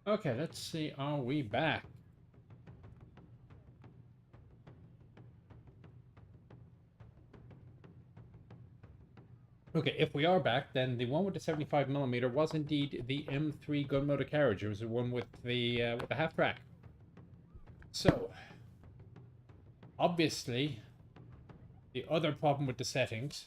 Okay, let's see. Are we back? Okay, if we are back, then the one with the 75mm was indeed the M3 gun motor carriage. It was the one with the half track. So, obviously, the other problem with the settings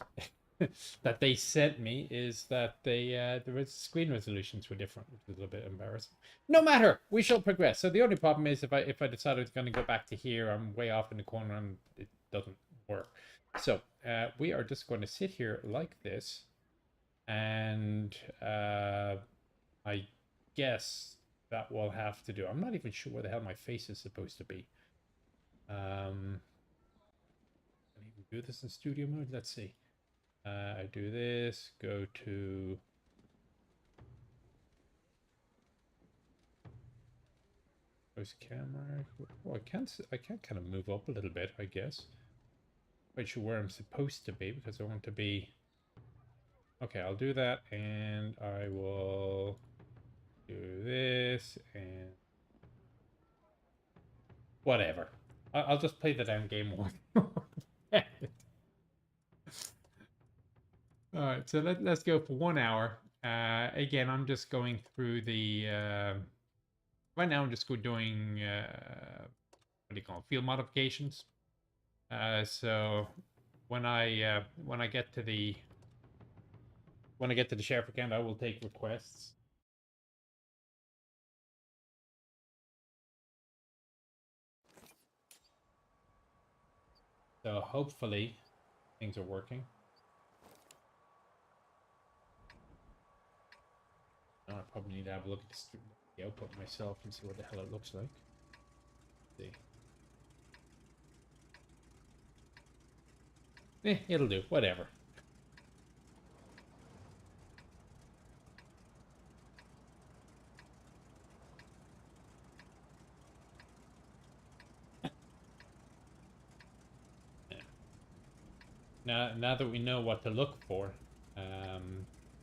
that they sent me is that the screen resolutions were different, which is a little bit embarrassing. No matter, we shall progress. So the only problem is if I decided to kind of go back to here, I'm way off in the corner and it doesn't work. So we are just going to sit here like this, and I guess that will have to do. I'm not even sure where the hell my face is supposed to be. Can I even do this in studio mode? Let's see. I do this, go to post camera. Well, I can't kind of move up a little bit, I guess. Quite sure where I'm supposed to be because I want to be. Okay, I'll do that, and I will do this and whatever. I'll just play the damn game one. All right, so let's go for 1 hour. Again, I'm just going through the. Right now, I'm just doing what do you call it? Field modifications. So when I get to the sheriff account, I will take requests. So hopefully things are working. Now I probably need to have a look at the output myself and see what the hell it looks like. Let's see. It'll do. Whatever. Now that we know what to look for,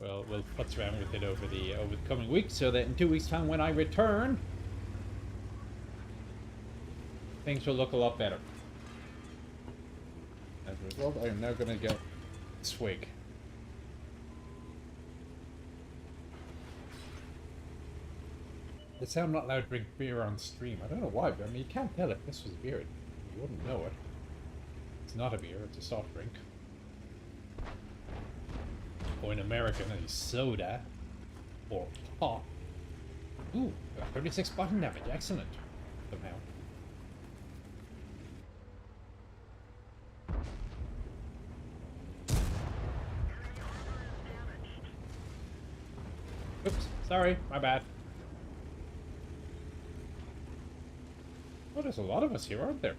we'll putz around with it over the coming weeks, so that in 2 weeks' time, when I return, things will look a lot better. As a result, I am now going to get swig. They say I'm not allowed to drink beer on stream. I don't know why, but I mean, you can't tell if this was beer. You wouldn't know it. It's not a beer, it's a soft drink. Or in America, a soda. Or pop. Ooh, 36 button damage. Excellent. Somehow. Oops, sorry, my bad. Oh, there's a lot of us here, aren't there?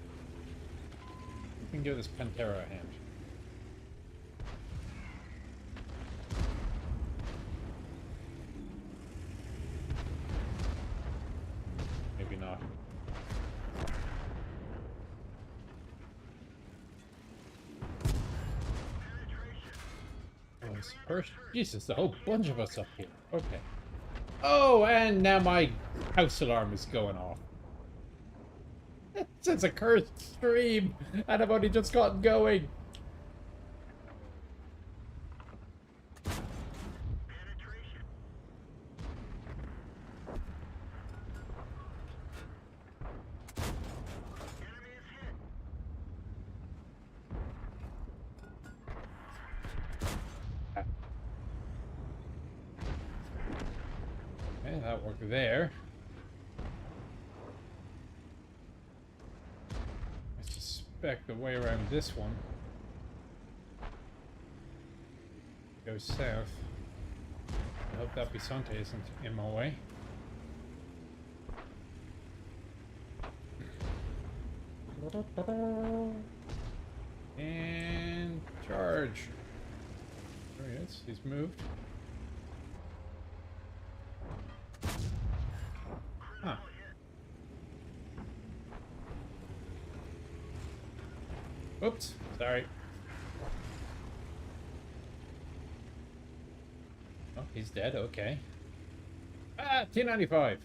We can give this Pantera a hand. Maybe not. Oh, it's first. Jesus, a whole bunch of us up here. Okay. Oh, and now my house alarm is going off. It's a cursed stream, and I've only just gotten going. Okay, that worked there. I suspect the way around this one goes south. I hope that Bisonte isn't in my way. And charge. There he is. He's moved. Huh. Oops. Sorry. Oh, he's dead. Okay. Ah, T95.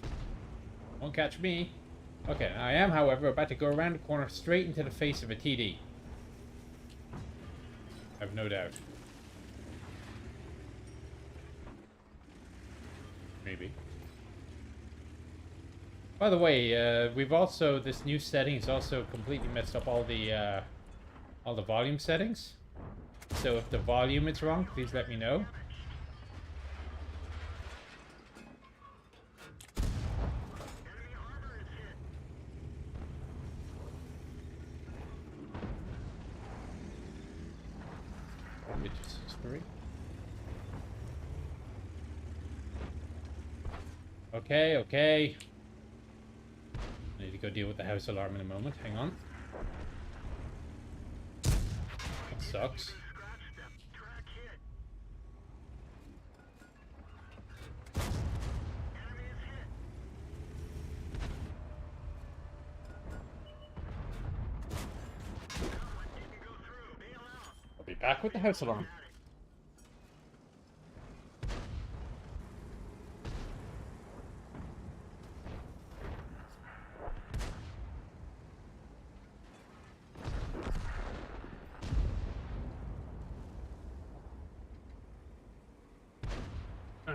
Won't catch me. Okay, I am, however, about to go around the corner straight into the face of a TD. I have no doubt. Maybe. By the way, we've also, this new setting has also completely messed up all the volume settings. So if the volume is wrong, please let me know. Okay, okay. I need to go deal with the house alarm in a moment. Hang on. That sucks. I'll be back with the house alarm.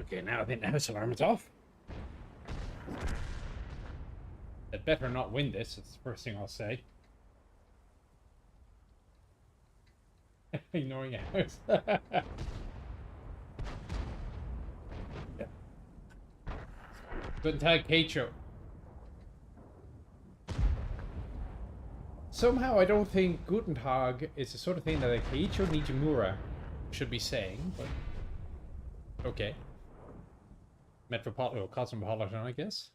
Okay, now I think the house alarm is off. I'd better not win this, it's the first thing I'll say. Ignoring a house. Yeah. Guten Tag, Keicho. Somehow I don't think Guten Tag is the sort of thing that a Keiichiro Nijimura should be saying, but okay. Metropolitan or Cosmopolitan, I guess.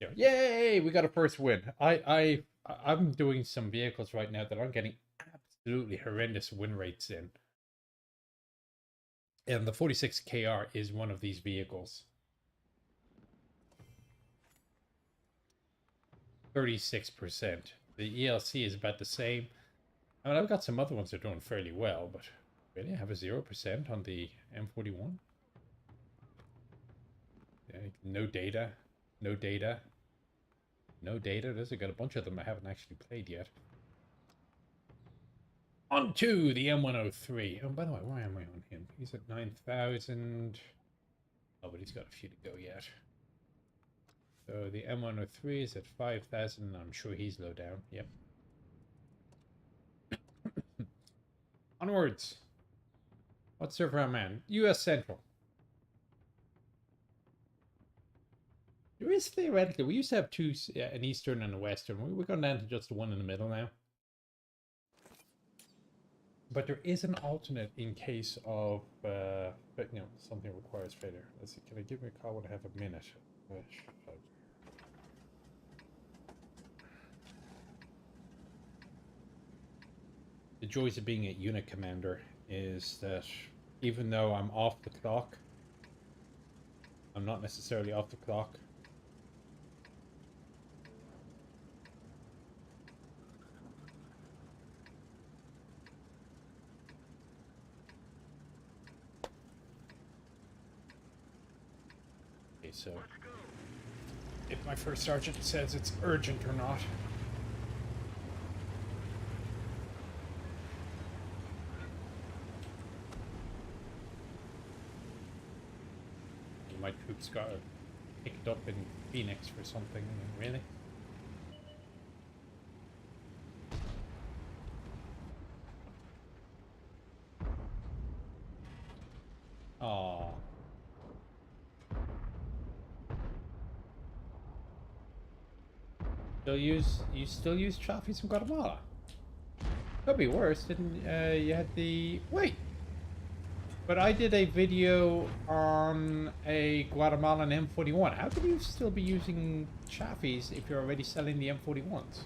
Yeah. Yay! We got a first win. I'm doing some vehicles right now that I'm getting absolutely horrendous win rates in. And the 46KR is one of these vehicles. 36%. The ELC is about the same. I mean, I've got some other ones that are doing fairly well, but really, I have a 0% on the M41. Yeah, no data. No data. No data. There's got a bunch of them I haven't actually played yet. On to the M103. Oh, by the way, where am I on him? He's at 9,000. Oh, but he's got a few to go yet. So the M103 is at 5,000. I'm sure he's low down. Yep. Onwards. What server am I on? US Central. There is theoretically, we used to have two, an Eastern and a Western. We're going down to just the one in the middle now. But there is an alternate in case of, but you know, something requires failure. Let's see, can I give me a call when I have a minute? The joys of being a unit commander is that even though I'm off the clock, I'm not necessarily off the clock. Okay, so if my first sergeant says it's urgent or not. My troops got picked up in Phoenix for something, really. Aww. You still use trophies from Guatemala? Could be worse, didn't you had the wait. But I did a video on a Guatemalan M41. How could you still be using Chaffees if you're already selling the M41s?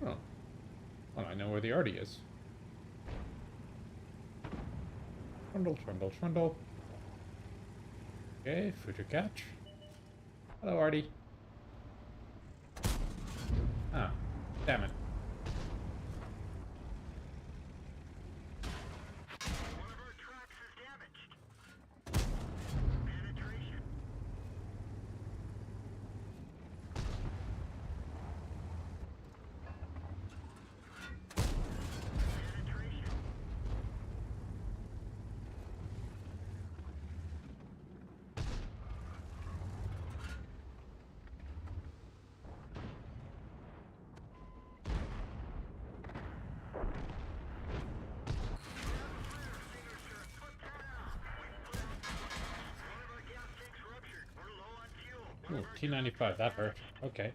Oh. Well, I know where the Artie is. Trundle, trundle, trundle. Okay, future catch. Hello, Artie. Ah, damn it. Ooh, T95, that hurt. Okay.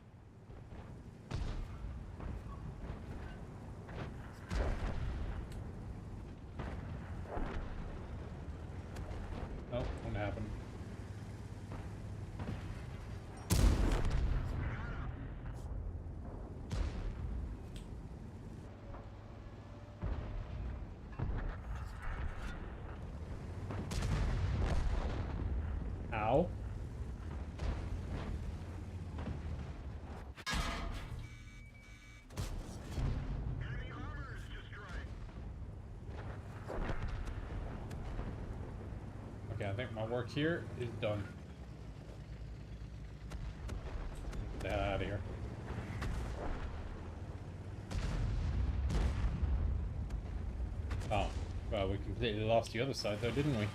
Oh, what happened? Ow. Okay, I think my work here is done. Get the hell out of here. Oh, well, we completely lost the other side though, didn't we?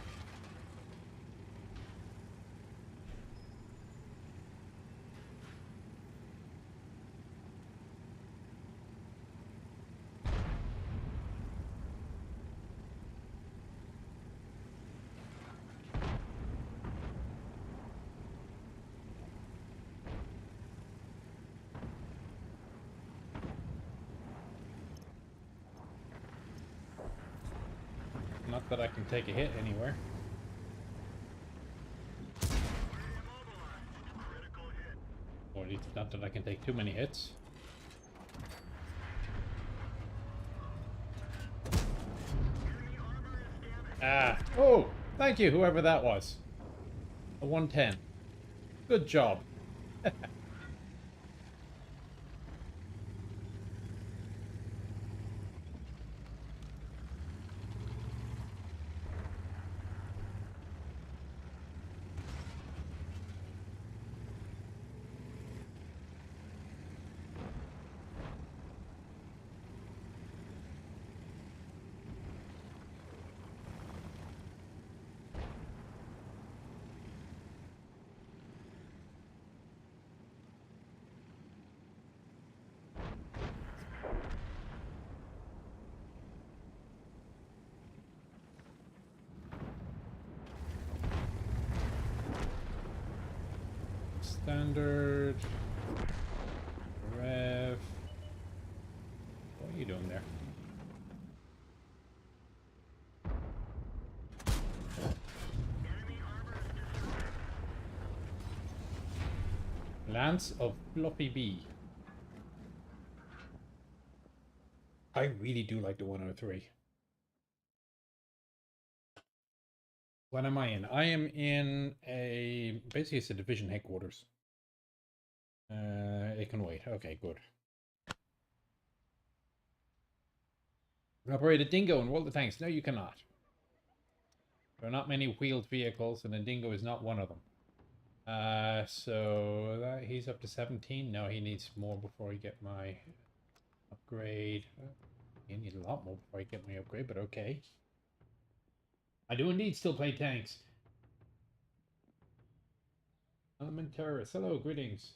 Not that I can take a hit anywhere. Or at least not that I can take too many hits. Ah! Oh! Thank you, whoever that was. A 110. Good job. Standard. Rev. What are you doing there? Lance of Floppy B. I really do like the 103. What am I in? I am in a... Basically, it's a division headquarters. It can wait. Okay, good. You can operate a dingo and roll the tanks. No, you cannot. There are not many wheeled vehicles, and a dingo is not one of them. So that, he's up to 17. No, he needs more before I get my upgrade. He needs a lot more before I get my upgrade, but okay. I do indeed still play tanks. Element terrorists. Hello, greetings.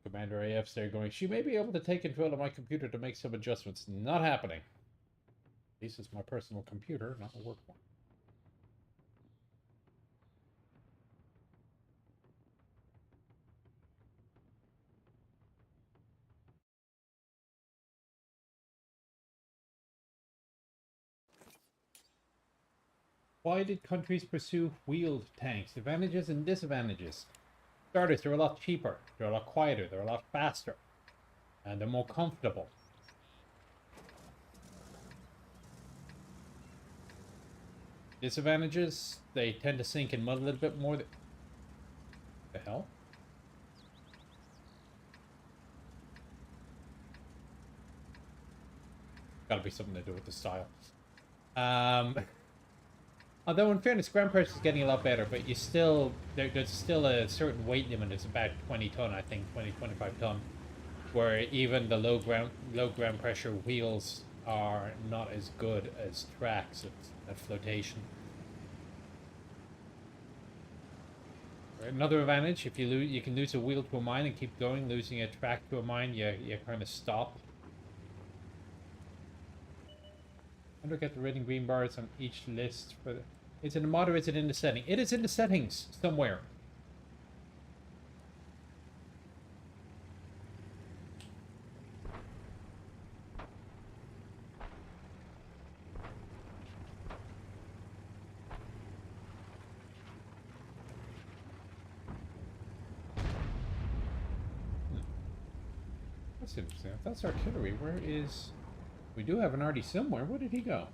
Commander AF's there going, she may be able to take control of my computer to make some adjustments. Not happening. This is my personal computer, not a work one. Why did countries pursue wheeled tanks? Advantages and disadvantages. Starters, they're a lot cheaper, they're a lot quieter, they're a lot faster, and they're more comfortable. Disadvantages, they tend to sink in mud a little bit more. The hell? Gotta be something to do with the style. Although in fairness, ground pressure is getting a lot better, but you still there's still a certain weight limit. It's about 20 ton, I think, 25 ton, where even the low ground pressure wheels are not as good as tracks at flotation. Another advantage, if you can lose a wheel to a mine and keep going. Losing a track to a mine, you kind of stop. I don't get the red and green bars on each list. For is it in the mod or is it in the setting? It is in the settings somewhere. That's interesting. If that's artillery, where is... We do have an arty somewhere. Where did he go?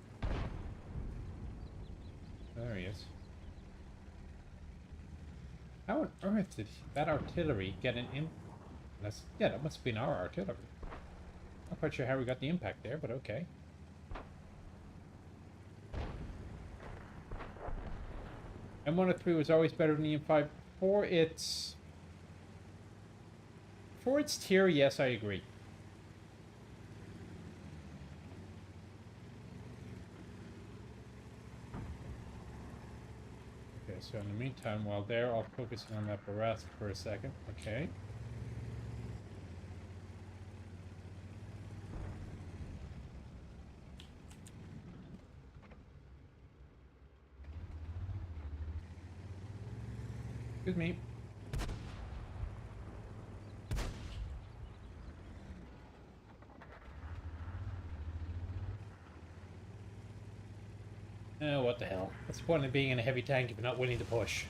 There he is. How on earth did that artillery get an yeah, that must have been our artillery. Not quite sure how we got the impact there, but okay. M103 was always better than the M5 for its tier. Yes, I agree. So in the meantime, while they're all focusing on that Barath for a second, okay. Excuse me. Oh, what the hell. What's the point of being in a heavy tank if you're not willing to push?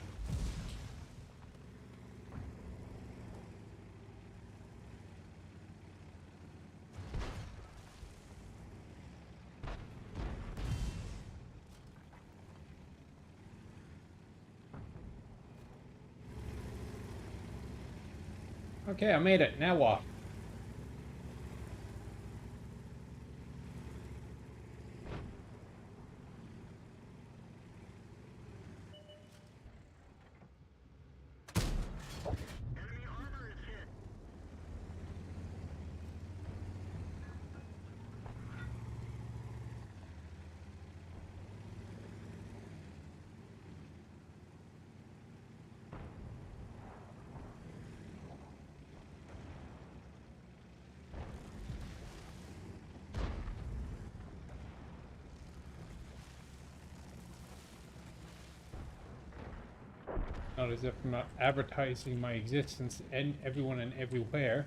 Okay, I made it. Now what? Not as if I'm not advertising my existence and everyone and everywhere.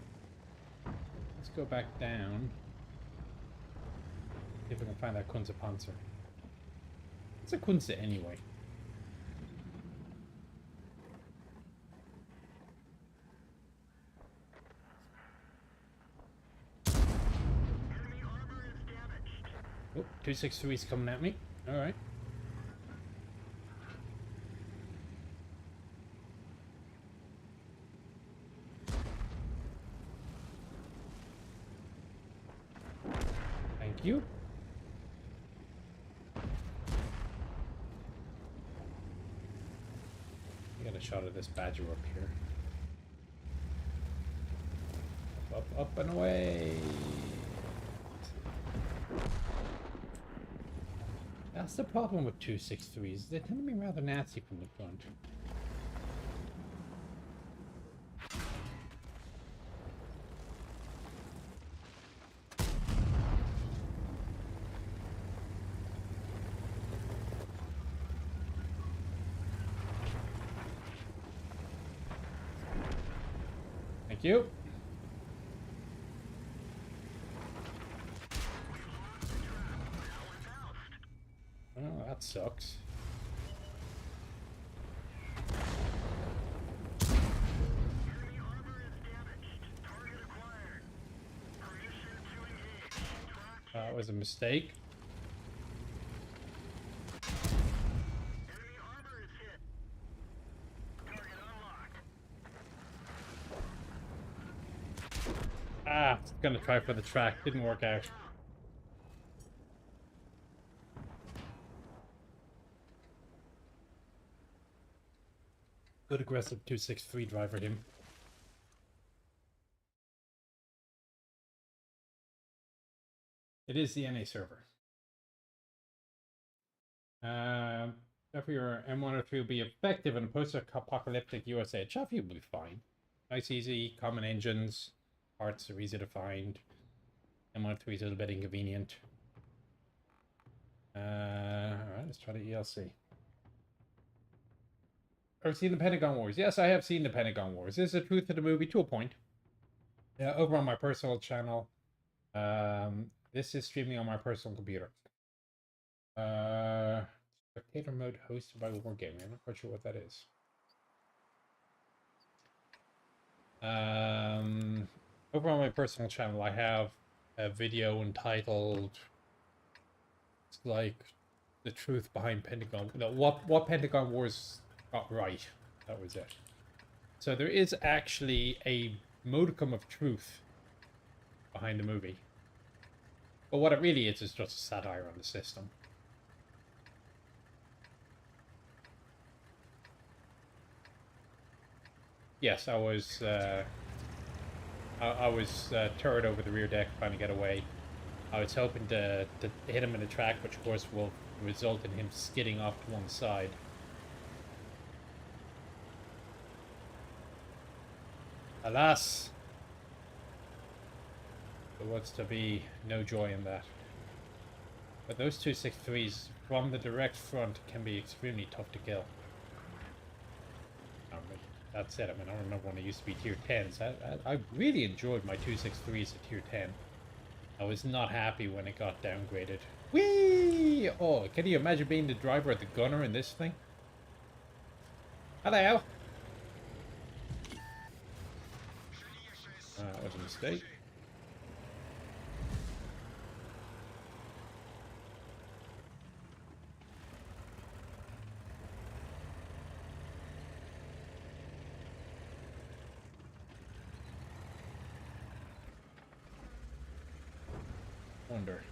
Let's go back down. See if I can find that Kunze Panzer. It's a Kunze anyway. Oh, 263's coming at me. Alright. You? Get a shot of this badger up here. Up, up and away. That's the problem with 263s. They tend to be rather nasty from the front. You. Oh, that sucks. That was a mistake. Ah, it's gonna try for the track. Didn't work out. Good aggressive 263 driver him. It is the NA server. Therefore, your M103 will be effective in a post-apocalyptic USA. Chaffee will be fine. Nice, easy, common engines. Parts are easy to find. M103 is a little bit inconvenient. Alright, let's try the ELC. Ever seen the Pentagon Wars? Yes, I have seen the Pentagon Wars. This is the truth of the movie to a point. Over on my personal channel. This is streaming on my personal computer. Spectator mode hosted by Wargaming. I'm not quite sure what that is. Over on my personal channel, I have a video entitled, it's like the truth behind Pentagon. No, what Pentagon Wars got right. That was it. So there is actually a modicum of truth behind the movie. But what it really is just a satire on the system. Yes, I was turret over the rear deck trying to get away. I was hoping to hit him in the track, which of course will result in him skidding off to one side. Alas, there was to be no joy in that. But those 263s from the direct front can be extremely tough to kill. That said, I mean, I remember when I used to be tier 10s. I really enjoyed my 263s at tier 10. I was not happy when it got downgraded. Whee! Oh, can you imagine being the driver or the gunner in this thing? Hello! That was a mistake. Wonder.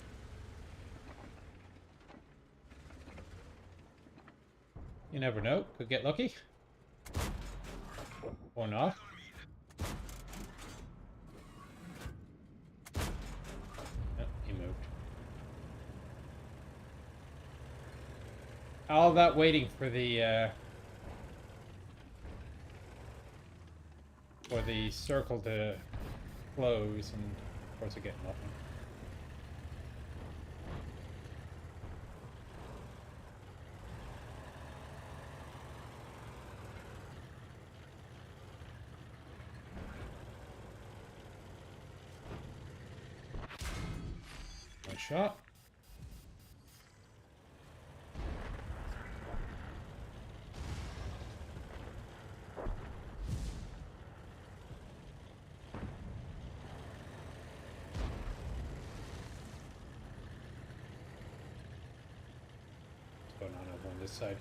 You never know. Could get lucky. Or not. Oh, he moved. All that waiting for the circle to close, and of course I get nothing. Nice shot. What's going on over on this side?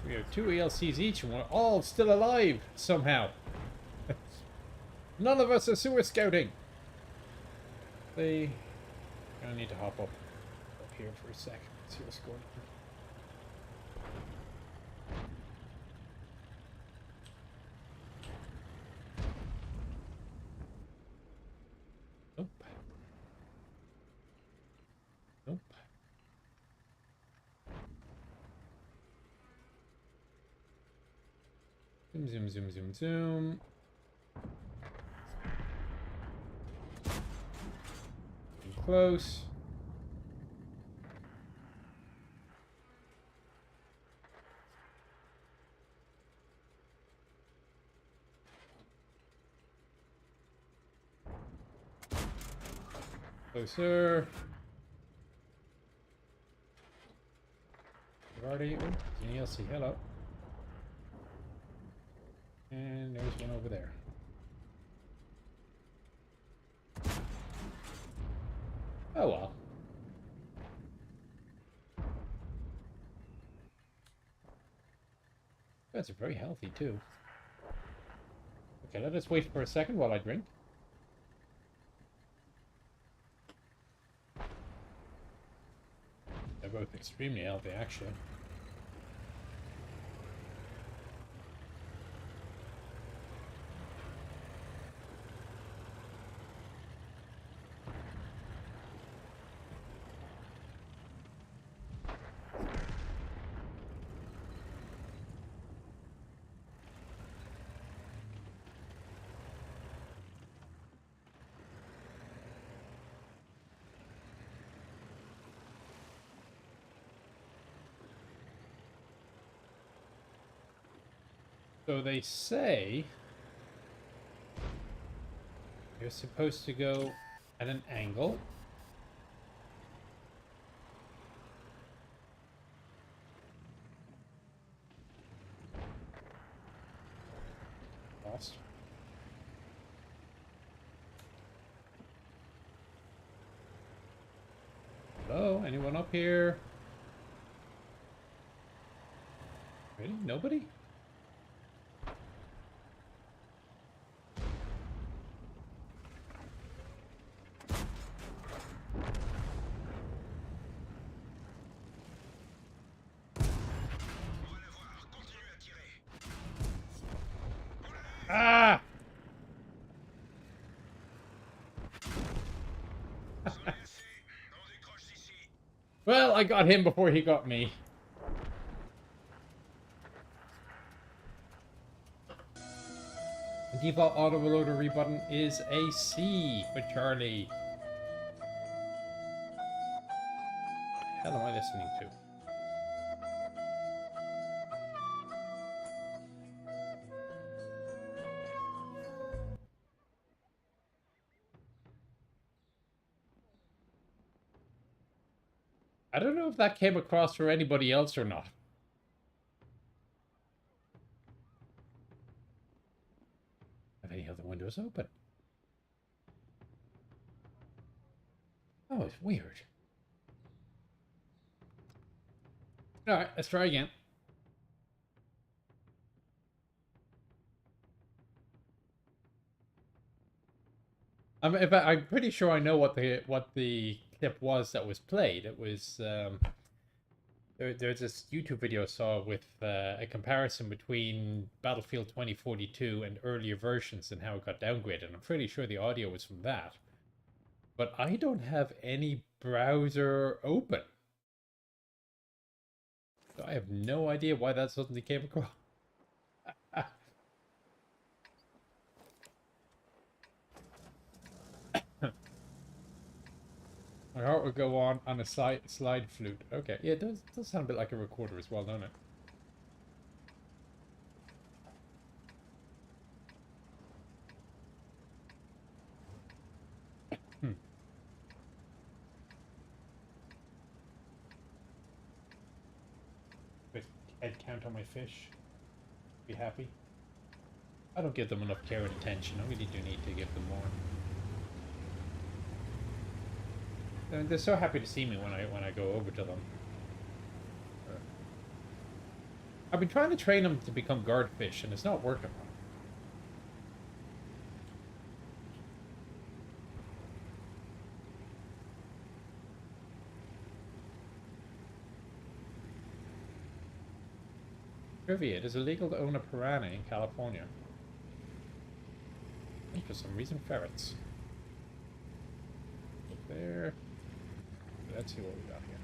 We have 2 ELCs each, and we're all still alive somehow. None of us are sewer scouting. Gonna need to hop up here for a second. See what's going on. Nope. Nope. Zoom, zoom, zoom, zoom, zoom. Getting close. Closer. Already. Oh, an ELC. Hello. And there's one over there. Oh well. That's very healthy too. Okay, let us wait for a second while I drink. They're both extremely healthy, actually. So they say you're supposed to go at an angle. Lost. Hello? Anyone up here? Really? Nobody? Ah! Well, I got him before he got me. The default auto rotary button is a C for Charlie. What the hell am I listening to? I don't know if that came across for anybody else or not. Have any other windows open? Oh, it's weird. Alright, let's try again. I'm pretty sure I know what the clip was that was played. It was there's this YouTube video I saw with a comparison between Battlefield 2042 and earlier versions and how it got downgraded. I'm pretty sure the audio was from that. But I don't have any browser open. So I have no idea why that suddenly came across. My heart would go on a slide flute. Okay, yeah, it does sound a bit like a recorder as well, don't it? With head count on my fish. Be happy. I don't give them enough care and attention. I really do need to give them more. They're so happy to see me when I go over to them. I've been trying to train them to become guard fish, and it's not working. Trivia: it is illegal to own a piranha in California. And for some reason, ferrets. Up there. Let's see what we got here.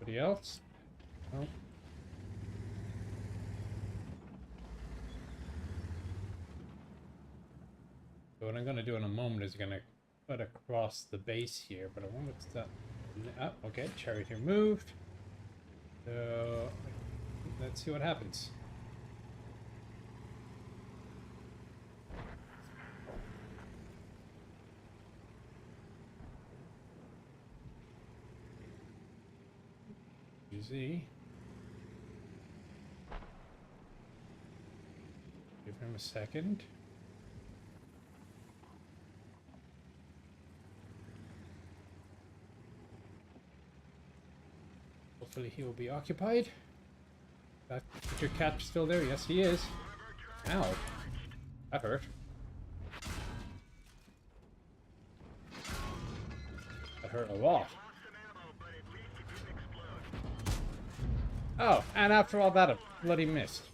Anybody else? No. So what I'm going to do in a moment is going to cut across the base here, but I wonder what's that. Oh, okay, chariot here moved. So let's see what happens. Easy. Give him a second. Hopefully he will be occupied. That your cat still there? Yes, he is. Ow. That hurt. That hurt a lot. Oh, and after all that, a bloody missed.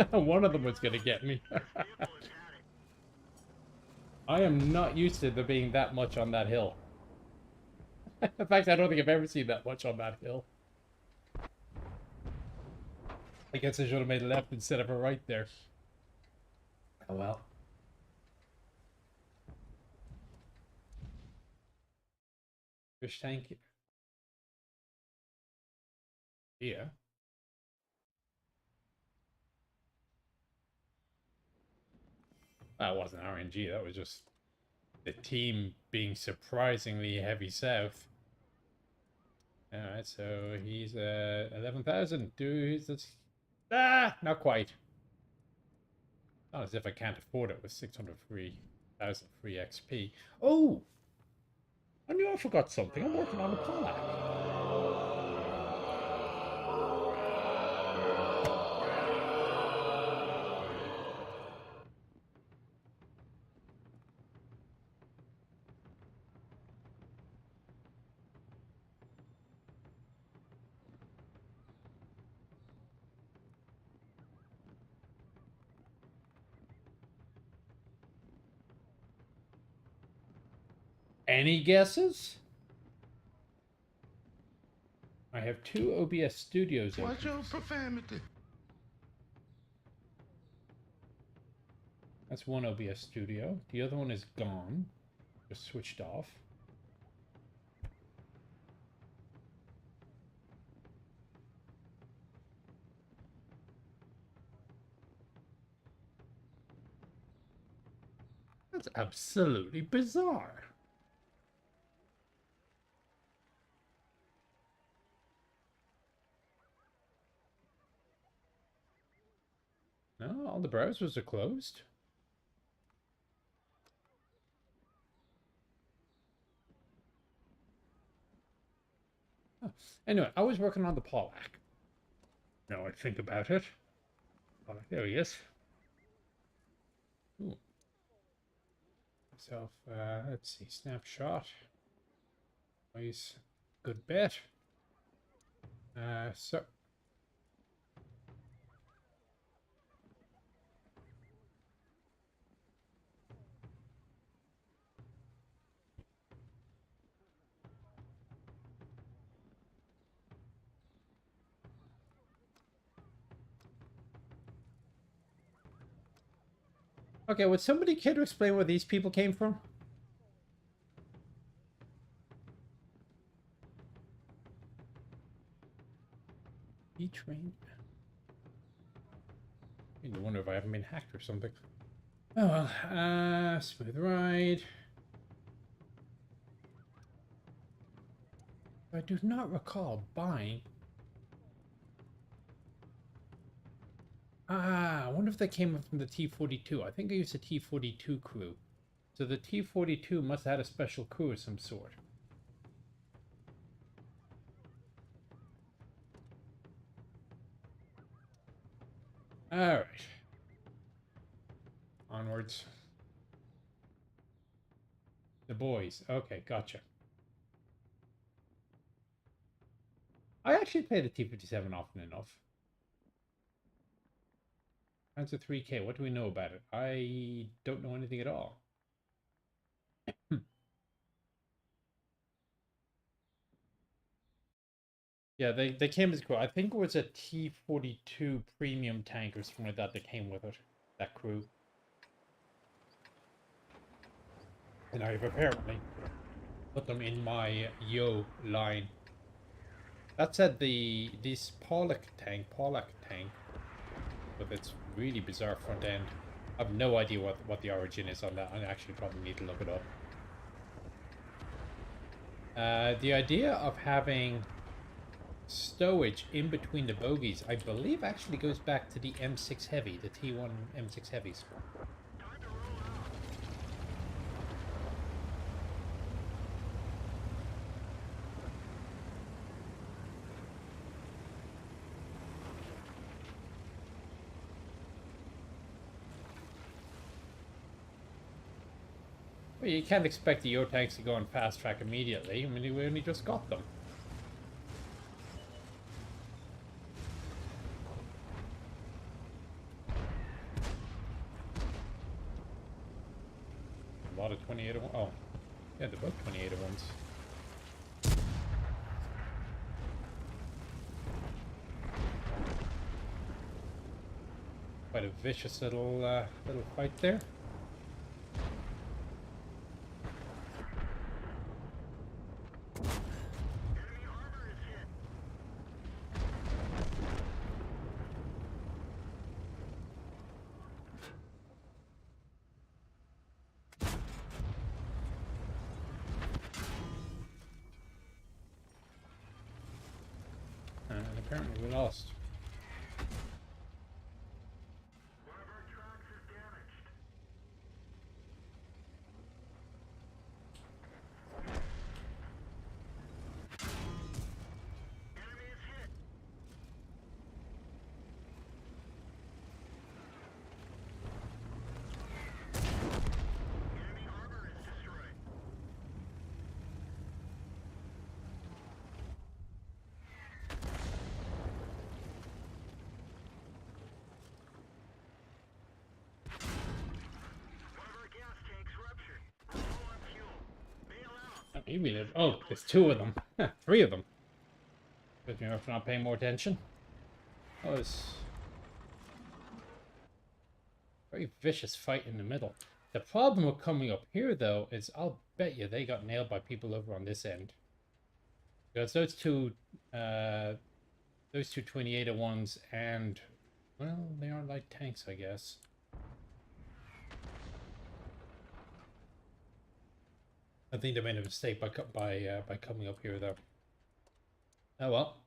One of them was gonna get me. I am not used to there being that much on that hill. In fact, I don't think I've ever seen that much on that hill. I guess I should have made a left instead of a right there. Oh well. Fish tank. Yeah. That wasn't RNG, that was just the team being surprisingly heavy south. Alright, so he's 11,000. Dude, that's... Ah! Not quite. Not as if I can't afford it with 603,000 free XP. Oh! I knew I forgot something. I'm working on the Pollack. Any guesses? I have 2 OBS studios open. Watch your profanity. That's one OBS studio. The other one is gone. Just switched off. That's absolutely bizarre. No, all the browsers are closed. Oh. Anyway, I was working on the Pollack. Now I think about it. Pollack, there he is. Ooh. Myself, let's see, snapshot. Nice, good bet. So. Okay, would somebody care to explain where these people came from? E-train. I wonder if I haven't been hacked or something. Oh well, smooth ride. I do not recall buying. Ah, I wonder if they came from the T-42. I think I used a T-42 crew. So the T-42 must have had a special crew of some sort. Alright. Onwards. The boys. Okay, gotcha. I actually play the T-57 often enough. Panzer 3K, what do we know about it? I don't know anything at all. Yeah, they came as crew. I think it was a T-42 premium tank or something like that that came with it. That crew. And I've apparently put them in my Yo line. That said, this Pollack tank, with its really bizarre front end, I have no idea what the origin is on that. I actually probably need to look it up. The idea of having stowage in between the bogies, I believe actually goes back to the M6 Heavy, the T1 M6 Heavies. Well, you can't expect the Euro tanks to go on fast track immediately. I mean, we only just got them. A lot of 2801. Oh, yeah, they're both 2801s. Quite a vicious little fight there. And apparently we lost. Oh, there's two of them. Three of them. But you know, if not paying more attention. Oh, it's a very vicious fight in the middle. The problem with coming up here, though, is I'll bet you they got nailed by people over on this end. Because those two 2801s and, well, they are light tanks, I guess. I think they made a mistake by coming up here, though. Oh well.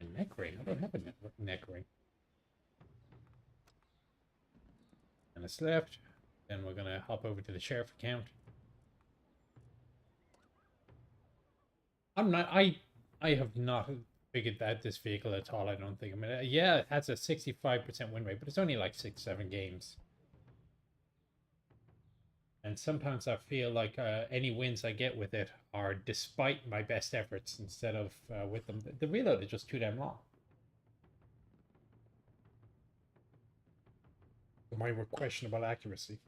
A neck ring. I don't have a neck ring. And it's left. Then we're gonna hop over to the sheriff account. I have not figured out this vehicle at all. I don't think. I mean, yeah, it has a 65% win rate, but it's only like 6-7 games. And sometimes I feel like any wins I get with it are despite my best efforts instead of with them. The reload is just too damn long. My questionable accuracy.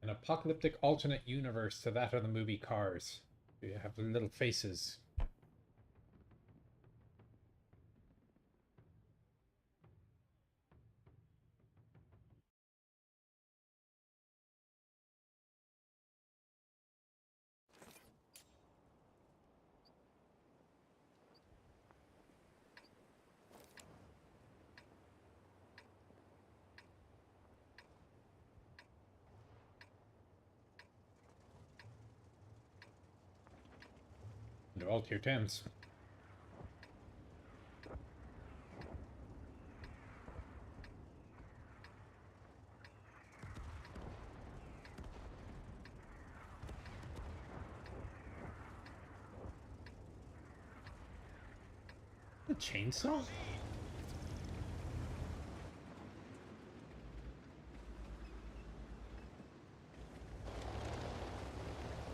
An apocalyptic alternate universe to that of the movie Cars. You have the little faces. They're all tier 10s. The chainsaw?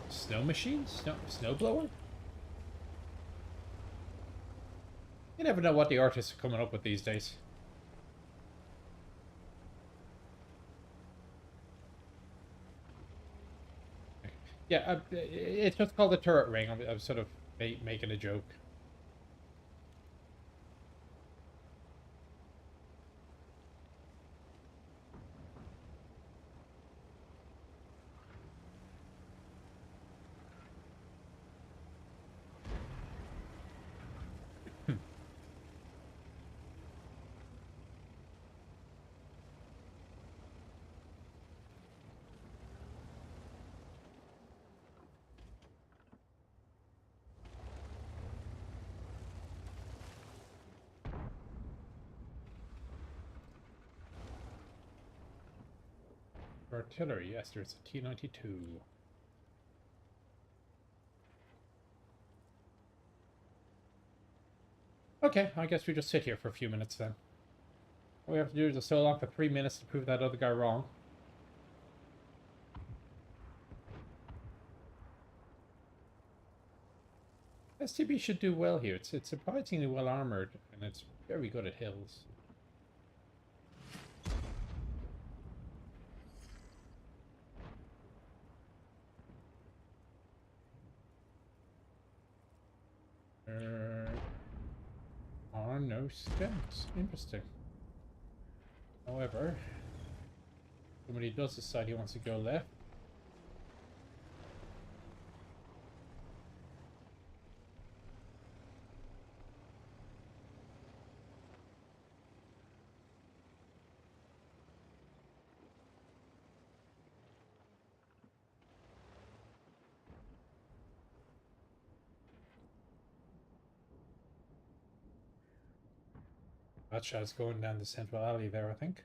Snow machine? Snow blower? You never know what the artists are coming up with these days. Yeah, it's just called a turret ring. I'm sort of making a joke. Artillery, yes, there's a T-92. Okay, I guess we just sit here for a few minutes then. All we have to do is just hold on for 3 minutes to prove that other guy wrong. STB should do well here. It's surprisingly well armored, and it's very good at hills. Are no stamps. Interesting. However, somebody does decide he wants to go left. That shot's going down the central alley there, I think.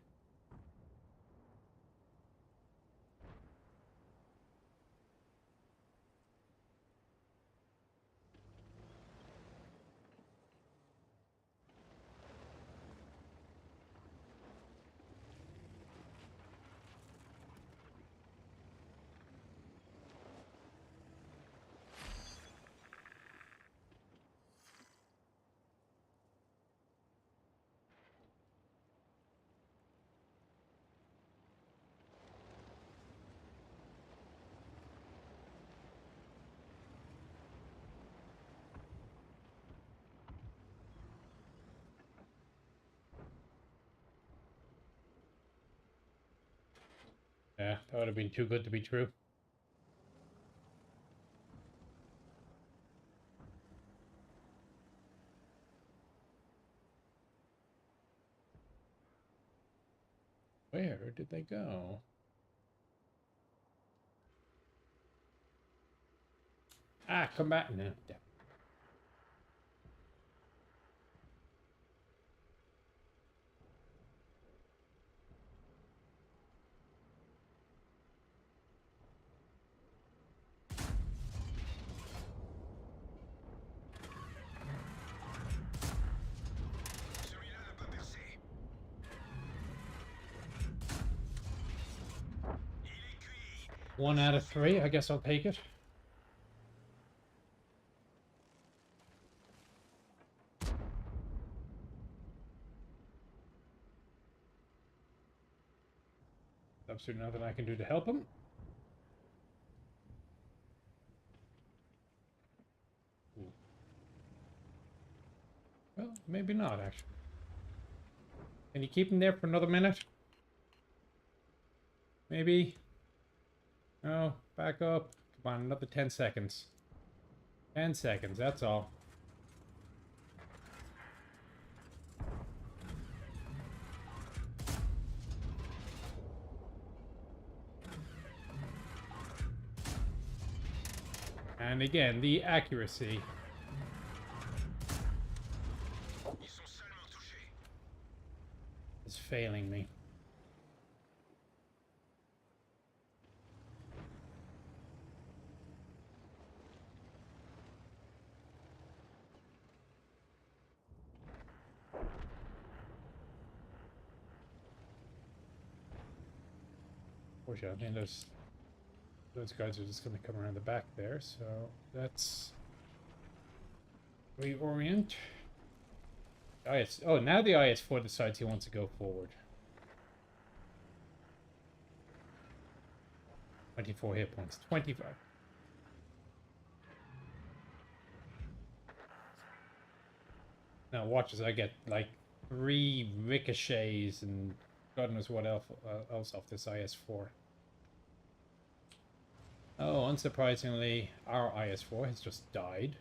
Yeah, that would have been too good to be true. Where did they go? Ah, come back now. Damn. Celui-là n'a pas percé. Il est cuit. 1 out of 3, I guess I'll take it. Absolutely nothing I can do to help him. Ooh. Well, maybe not, actually. Can you keep him there for another minute? Maybe? No, back up. Come on, another 10 seconds. 10 seconds, that's all. And again, the accuracy. Ils sont seulement touchés. Is failing me. Unfortunately, I think those guys are just going to come around the back there, so let's reorient. Oh, now the IS-4 decides he wants to go forward. 24 hit points. 25. Now watch as I get like 3 ricochets and God knows what else off this IS-4. Oh, unsurprisingly, our IS-4 has just died.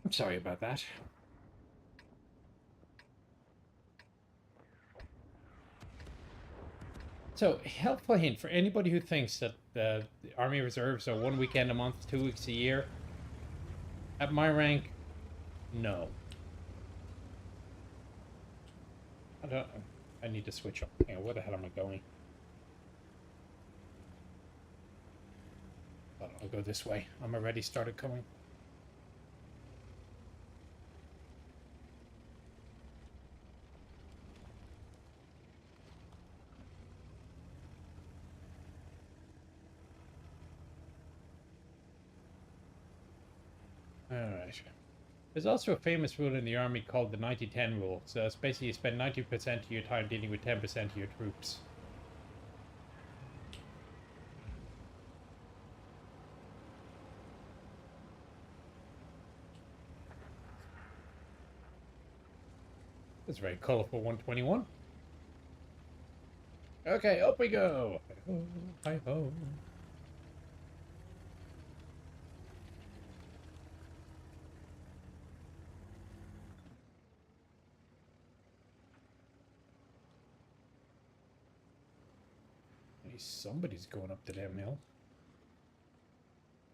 I'm sorry about that. So, helpful hint for anybody who thinks that the Army Reserves are 1 weekend a month, 2 weeks a year. At my rank, no. I need to switch up. Hang on, where the hell am I going? I'll go this way. I'm already started coming. Alright. There's also a famous rule in the army called the 90-10 rule. So it's basically you spend 90% of your time dealing with 10% of your troops. That's very colorful 121. Okay, up we go. Hi-ho, hi-ho. Somebody's going up the damn hill.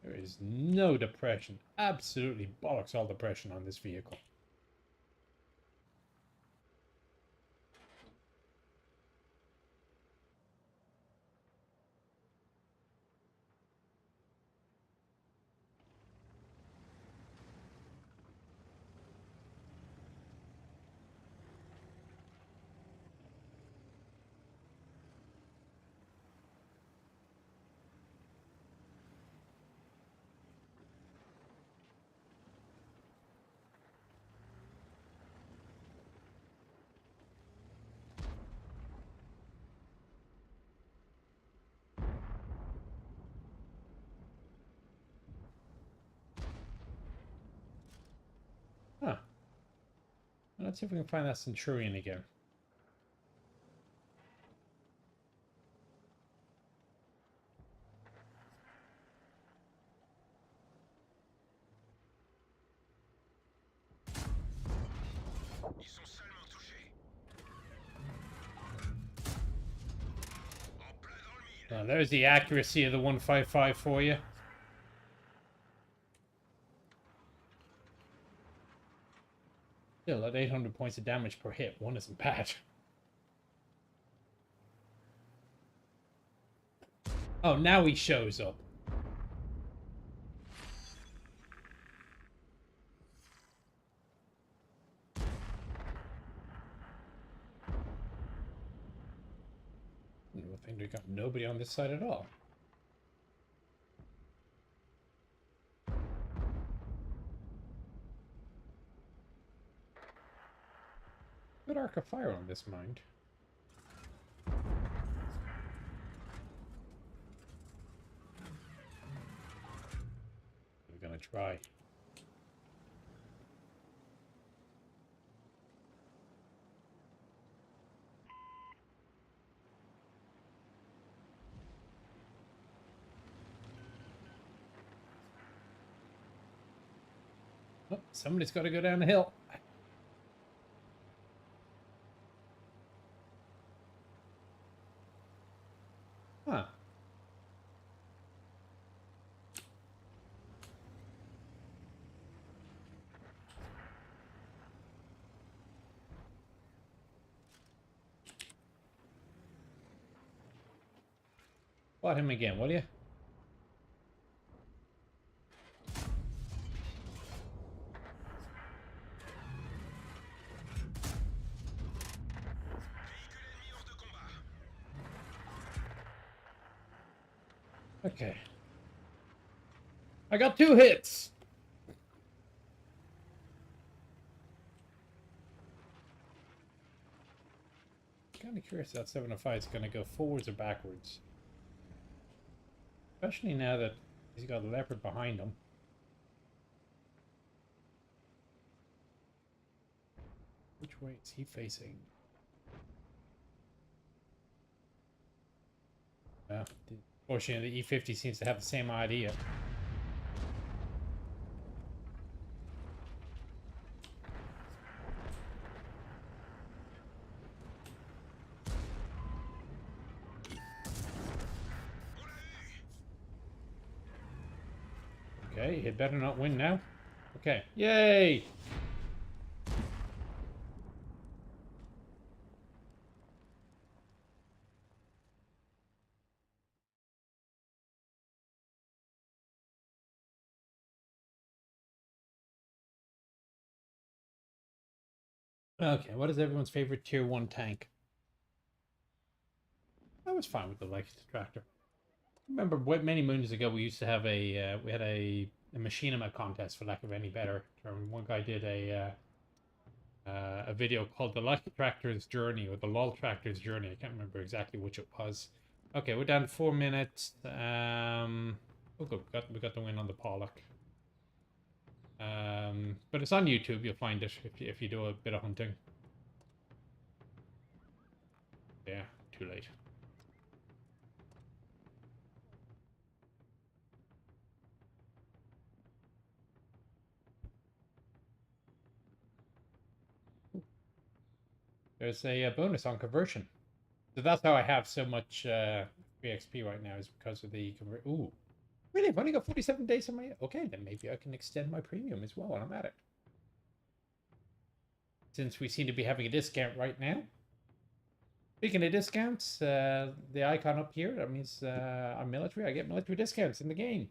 There is no depression. Absolutely bollocks all depression on this vehicle. Huh. Let's see if we can find that Centurion again. Ils sont salement touchés. En plein dans le mille. There's the accuracy of the 155 for you. Still, at 800 points of damage per hit, one isn't bad. Oh, now he shows up. I think we got nobody on this side at all. Good arc of fire on this mind. We're gonna try. Oh, somebody's got to go down the hill. Huh. Spot him again, will you? Okay. I got 2 hits. Kind of curious how that 705 is going to go forwards or backwards. Especially now that he's got a leopard behind him. Which way is he facing? Fortunately, the E50 seems to have the same idea. Okay, it better not win now. Okay, yay! Okay, what is everyone's favorite tier 1 tank? I was fine with the Lex tractor. Remember many moons ago we used to have we had a machinima contest, for lack of any better term. One guy did a video called the Lucky Tractor's Journey or the LOL Tractor's Journey. I can't remember exactly which it was. Okay, we're down to 4 minutes. Oh good, we got the win on the Pollock. But it's on YouTube. You'll find it if you do a bit of hunting. Yeah, too late. There's a bonus on conversion. So that's how I have so much free XP right now, is because of the convert. Ooh, really? I've only got 47 days on my. Okay, then maybe I can extend my premium as well while I'm at it. Since we seem to be having a discount right now. Speaking of discounts, the icon up here, that means I'm military. I get military discounts in the game.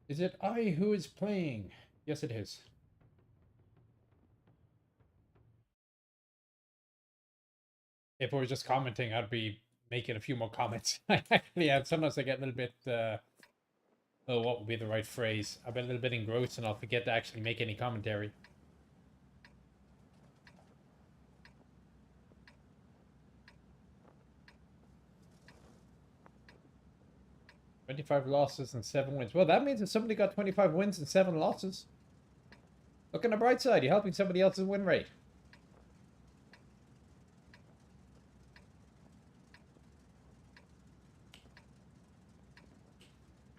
Is it I who is playing? Yes, it is. If I was just commenting, I'd be making a few more comments. Yeah, sometimes I get a little bit, oh, what would be the right phrase? I've been a little bit engrossed and I'll forget to actually make any commentary. $25 losses and 7 wins. Well, that means if somebody got 25 wins and 7 losses, look on the bright side. You're helping somebody else's win rate.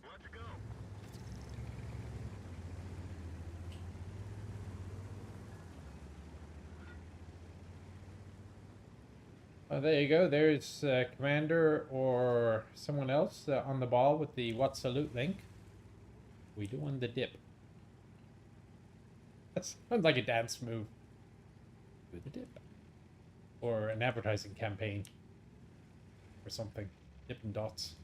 Let's go. There you go. There's Commander or someone else on the ball with the what salute link. We doing the dip. That sounds like a dance move. Do the dip. Or an advertising campaign. Or something. Dippin' Dots.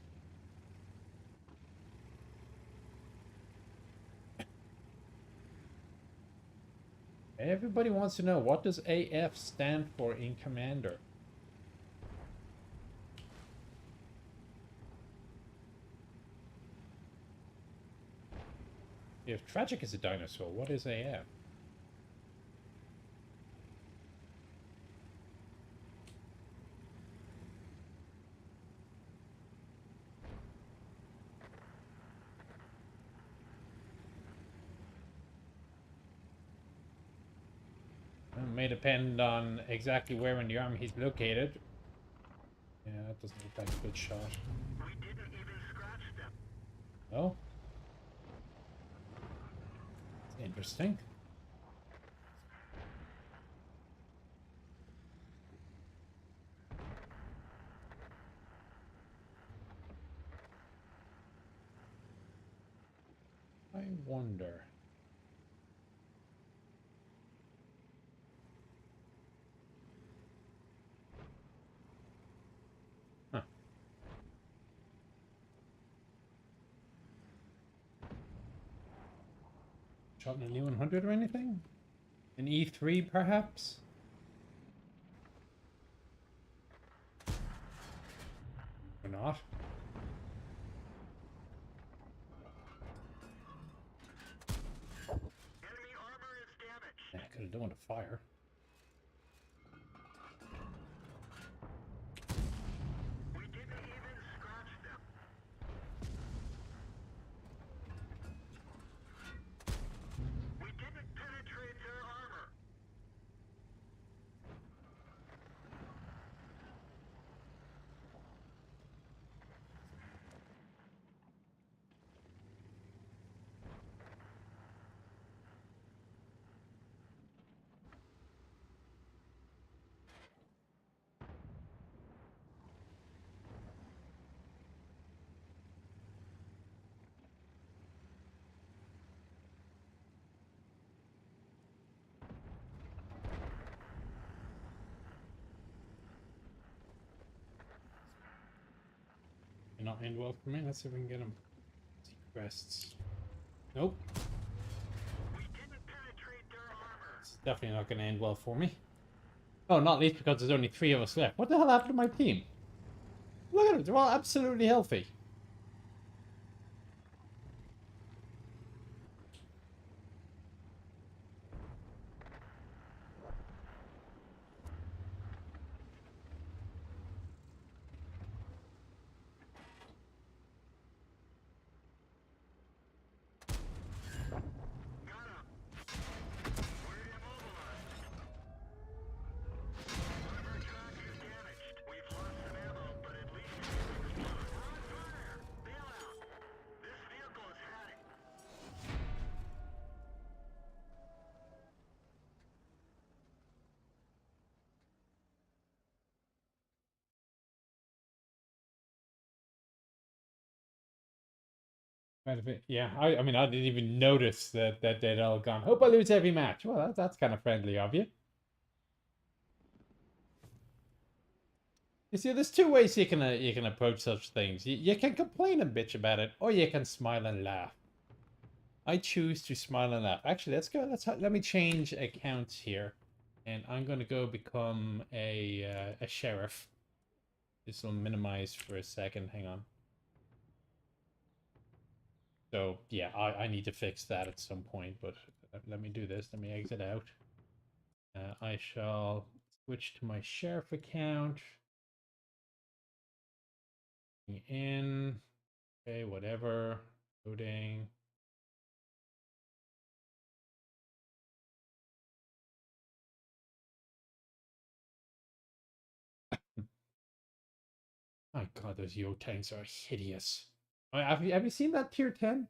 Everybody wants to know, what does AF stand for in Commander? If Tragic is a dinosaur, what is AF? It may depend on exactly where in the army he's located. Yeah, that doesn't look like a good shot. We didn't even scratch them. Oh. Interesting. I wonder. Huh. Shot in a new 100 or anything? An E3 perhaps? Or not? Enemy armor is damaged. Yeah, could have done with a fire. We didn't even scratch them. We didn't penetrate their armor. not end well for me. Let's see if we can get him. Rests. Nope. We didn't penetrate their armor. It's definitely not going to end well for me. Oh, not least because there's only 3 of us left. What the hell happened to my team? Look at them. They're all absolutely healthy. Got him. We're immobilized. One of our tracks is damaged. We've lost some ammo, but at least it didn't explode. We're on fire. Bail out. This vehicle is heading. Quite a bit. Yeah, I mean, I didn't even notice that they'd all gone. Hope I lose every match. Well, that's kind of friendly of you. You see, there's 2 ways you can approach such things. You can complain and bitch about it, or you can smile and laugh. I choose to smile and laugh. Actually, let's go. Let me change accounts here, and I'm gonna go become a sheriff. This will minimize for a second. Hang on. So yeah, I need to fix that at some point. But let me do this. Let me exit out. I shall switch to my sheriff account. In. Okay, whatever. Loading. My god, those Yo tanks are hideous. Have you seen that tier 10?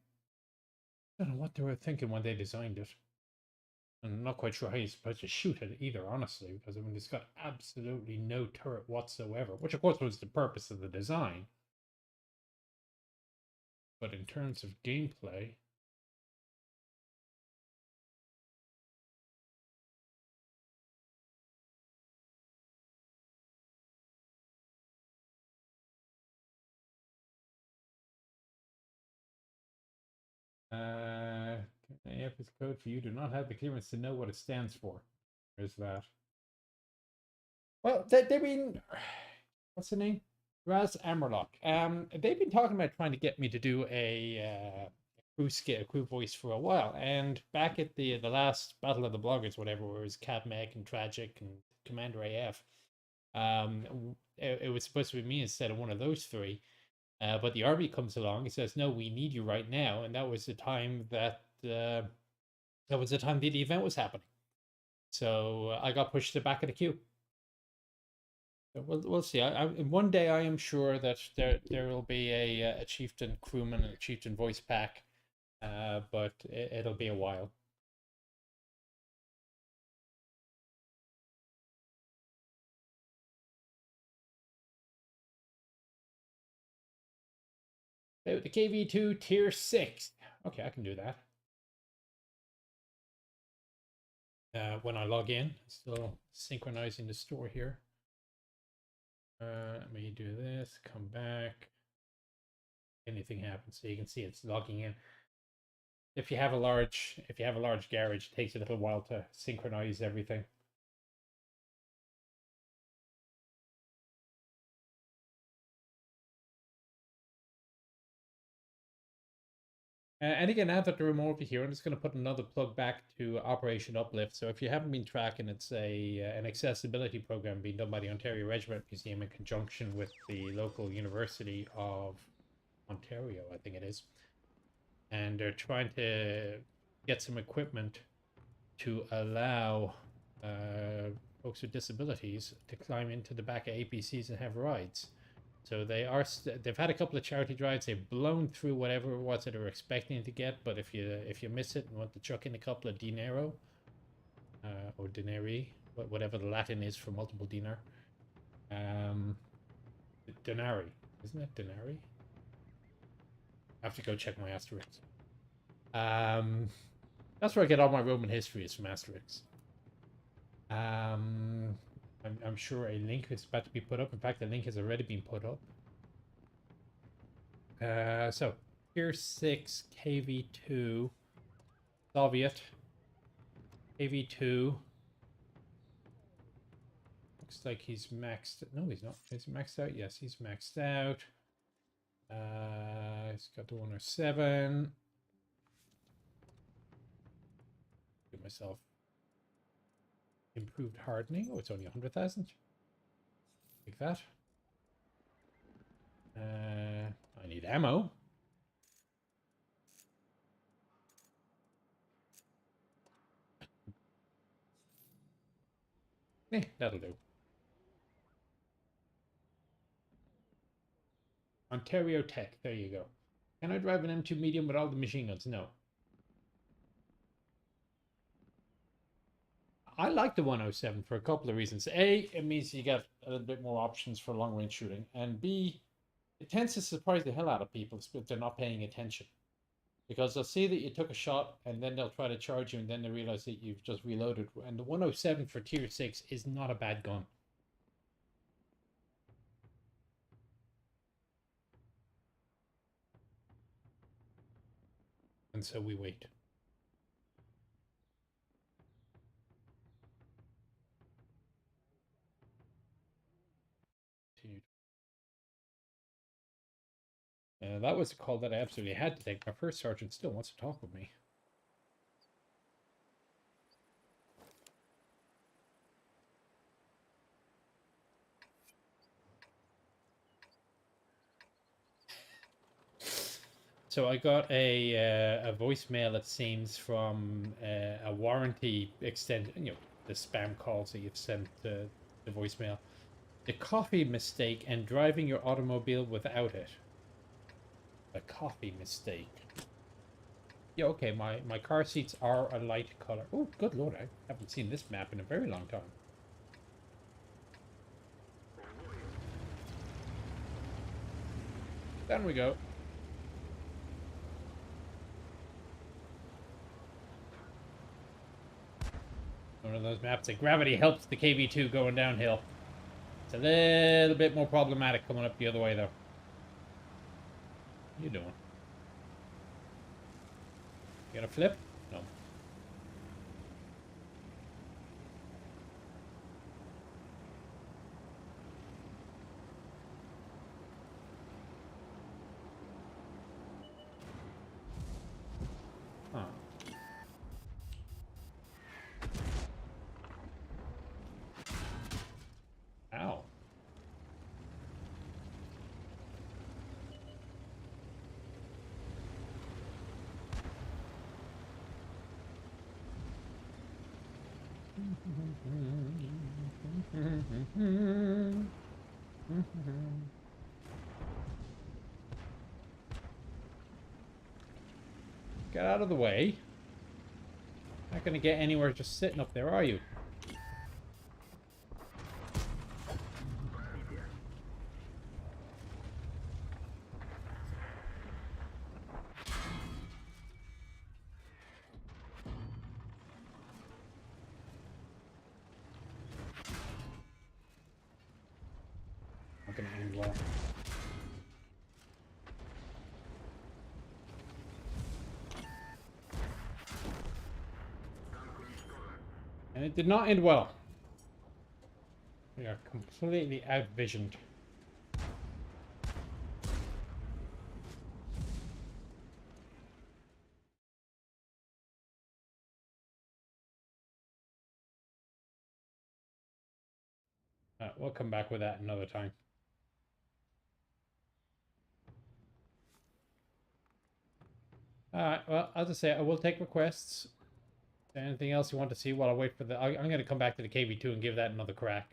I don't know what they were thinking when they designed it. I'm not quite sure how you're supposed to shoot it either, honestly, because I mean, it's got absolutely no turret whatsoever, which of course was the purpose of the design. But in terms of gameplay, AF is code for you do not have the clearance to know what it stands for. There's that. Well, they mean, what's the name? Raz Amerlock. They've been talking about trying to get me to do a crew voice for a while, and back at the last Battle of the Bloggers, whatever, where it was Cab Mech and Tragic and Commander AF, it was supposed to be me instead of one of those 3. But the army comes along and says, "No, we need you right now," and that was the time that the event was happening. So I got pushed to the back of the queue. So we'll see. One day I am sure that there will be a chieftain crewman and a chieftain voice pack, but it'll be a while. So the KV2 tier 6. Okay, I can do that. When I log in, still synchronizing the store here. Let me do this, come back. Anything happens, so you can see it's logging in. If you have a large garage, it takes a little while to synchronize everything. And again, now that they're more over here, I'm just going to put another plug back to Operation Uplift. So if you haven't been tracking, it's an accessibility program being done by the Ontario Regiment Museum in conjunction with the local University of Ontario, I think it is. And they're trying to get some equipment to allow folks with disabilities to climb into the back of APCs and have rides. So they've had a couple of charity drives. They've blown through whatever it was that they were expecting to get. But if you miss it and want to chuck in a couple of dinero, or dinari, whatever the Latin is for multiple dinar, denari, isn't it denari? I have to go check my Asterix. That's where I get all my Roman history is from Asterix. I'm sure a link is about to be put up. In fact, the link has already been put up. So Tier 6 KV2 Soviet KV2. Looks like he's maxed. No, he's not. Is he maxed out? Yes, he's maxed out. He's got the 107. Give myself improved hardening. Oh, it's only 100,000. Like that. I need ammo. That'll do. Ontario Tech. There you go. Can I drive an M2 medium with all the machine guns? No. I like the 107 for a couple of reasons. A, it means you get a little bit more options for long range shooting. And B, it tends to surprise the hell out of people if they're not paying attention. Because they'll see that you took a shot and then they'll try to charge you and then they realize that you've just reloaded. And the 107 for tier 6 is not a bad gun. And so we wait. That was a call that I absolutely had to take. My first sergeant still wants to talk with me. So I got a voicemail, it seems, from a warranty extended, the spam calls that you've sent to the voicemail. The coffee mistake and driving your automobile without it. A coffee mistake. Yeah, okay, my car seats are a light color. Oh, good lord, I haven't seen this map in a very long time. Down we go. One of those maps that gravity helps the KV2 going downhill. It's a little bit more problematic coming up the other way, though. What are you doing? You gonna flip? No. Huh. Ow. Get out of the way. Not gonna get anywhere just sitting up there, are you? Not gonna end well. And it did not end well. We are completely outvisioned. We'll come back with that another time. Alright, well, as I say, I will take requests. Anything else you want to see while I wait for the... I'm going to come back to the KV2 and give that another crack.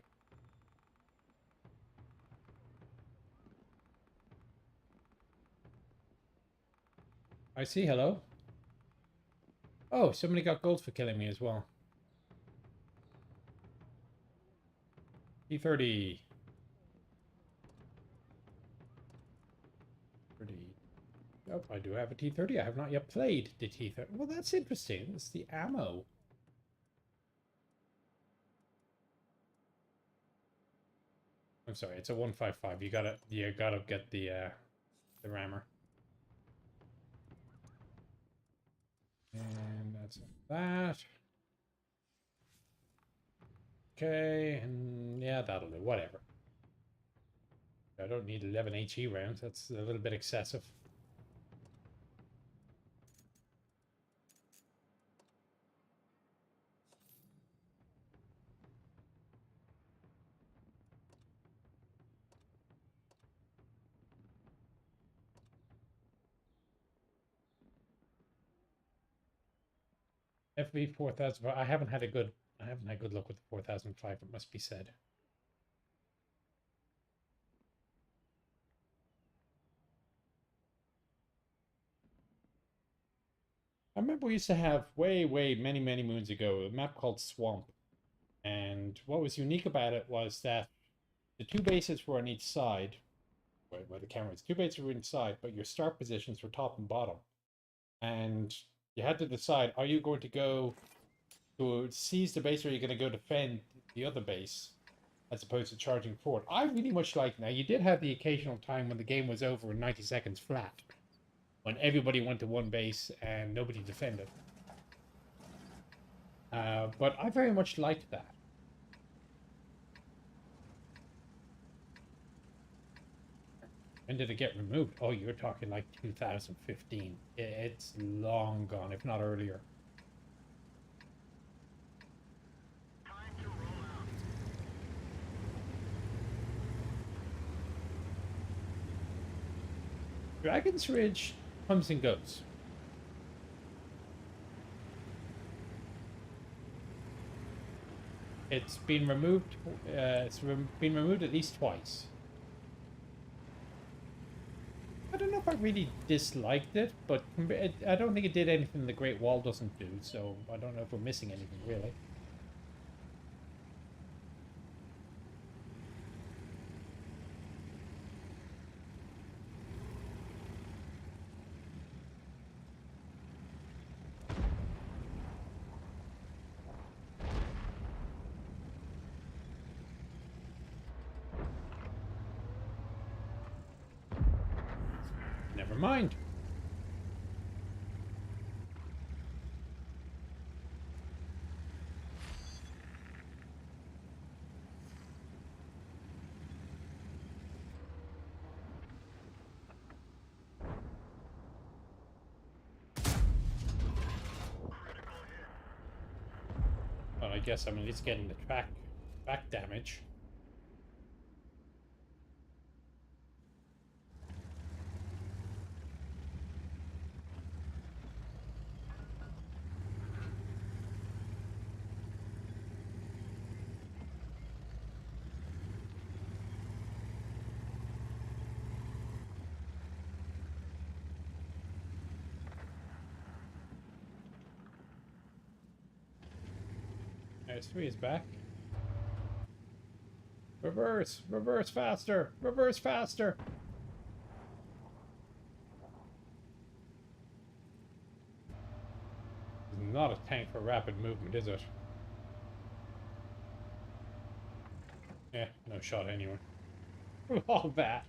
I see, hello. Oh, somebody got gold for killing me as well. T30. Oh, I do have a T30. I have not yet played the T30. Well, that's interesting. It's the ammo. I'm sorry, it's a 155. You gotta get the rammer. And that's that. Okay, and yeah, that'll do. Whatever. I don't need 11 HE rounds. That's a little bit excessive. FV 4000. I haven't had good luck with the 4005. It must be said. I remember we used to have many moons ago a map called Swamp, and what was unique about it was that the two bases were on each side, where the camera is. Two bases were inside, but your start positions were top and bottom, and you had to decide: are you going to go to seize the base, or are you going to go defend the other base, as opposed to charging forward? I really much like. Now, you did have the occasional time when the game was over in 90 seconds flat, when everybody went to one base and nobody defended. But I very much liked that. When did it get removed? Oh, you're talking like 2015. It's long gone, if not earlier. Time to roll out. Dragon's Ridge comes and goes. It's been removed. Been removed at least twice. I don't know if I really disliked it, but I don't think it did anything the Great Wall doesn't do. So I don't know if we're missing anything really. Never mind. Well, I guess I'm at least getting the back damage. S3 is back. Reverse! Reverse faster! Reverse faster! It's not a tank for rapid movement, is it? Yeah, no shot anyway. All that.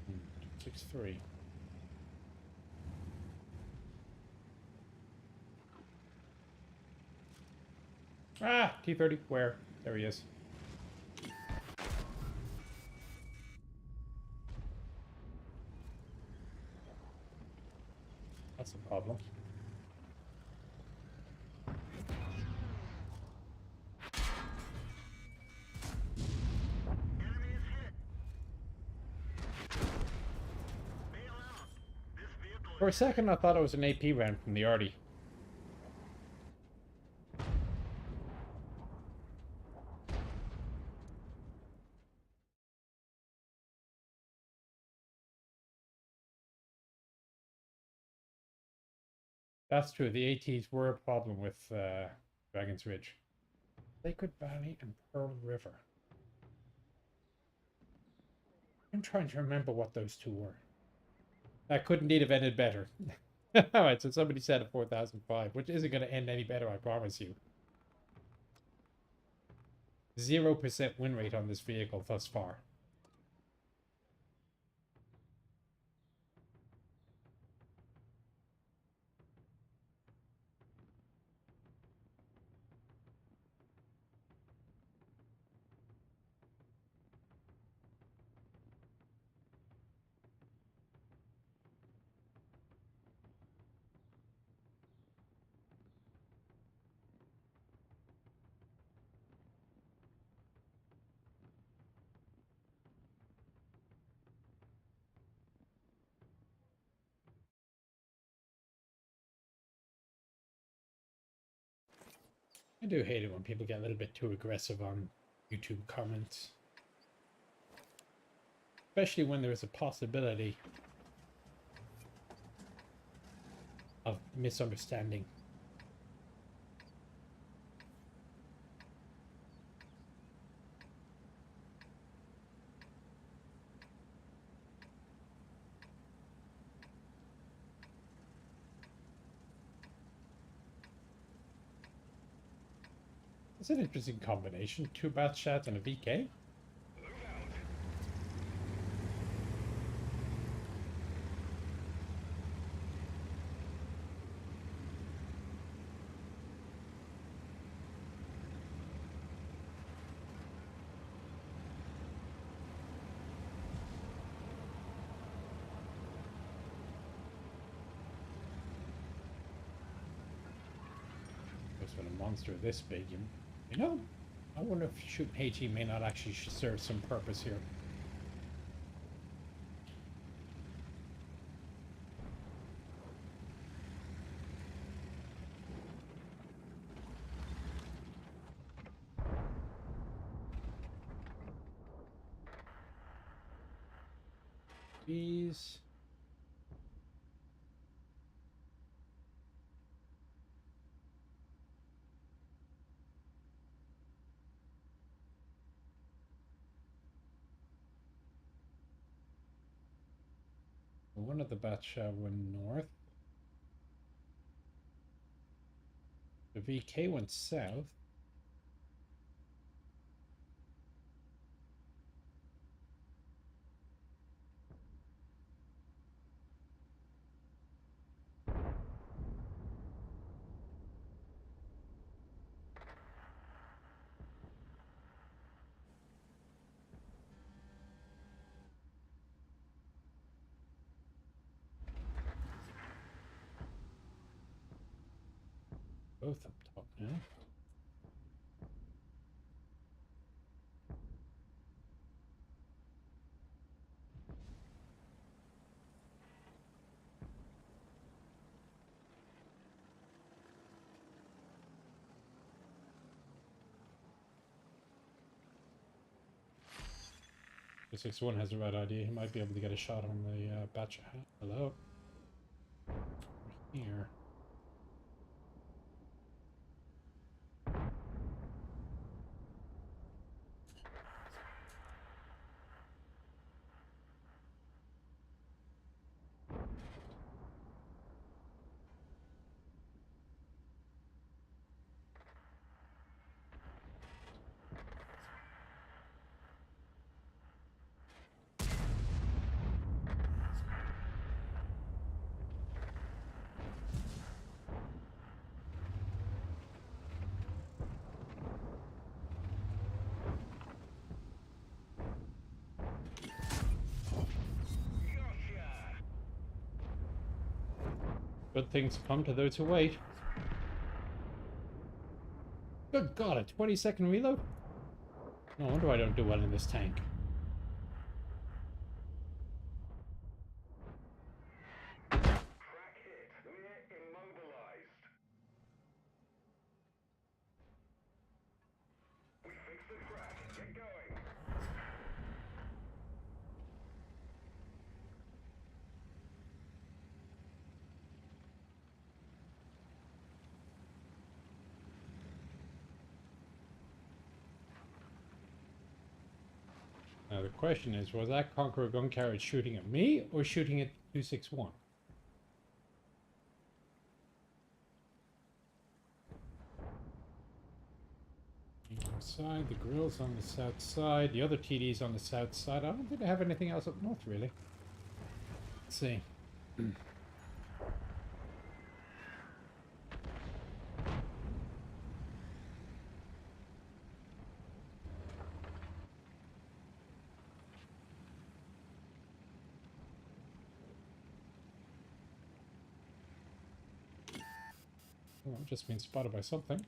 Hmm, 6-3. Ah! T-30. Where? There he is. That's a problem. Enemy is hit. Bail out. This vehicle For a second, I thought it was an AP round from the Artie. That's true. The ATs were a problem with Dragon's Ridge. Sacred Valley and Pearl River. I'm trying to remember what those two were. That couldn't indeed have ended better. Alright, so somebody said a 4005, which isn't going to end any better, I promise you. 0% win rate on this vehicle thus far. I do hate it when people get a little bit too aggressive on YouTube comments. Especially when there is a possibility of misunderstanding. It's an interesting combination. 2 bat shots and a VK. When a monster this big, you know, I wonder if shooting HE may not actually serve some purpose here. These. One of the bats went north. The VK went south. Both up top now. The 6-1 has the right idea. He might be able to get a shot on the batch. Hello. Here. Good things come to those who wait. Good God, a 20-second reload? No wonder I don't do well in this tank. Crack hit. We're immobilized. We fixed the crack. Get going. Now the question is, was that Conqueror gun carriage shooting at me or shooting at 261? Side, the grill's on the south side, the other TD's on the south side. I don't think I have anything else up north, really. Let's see. Well, I've just been spotted by something.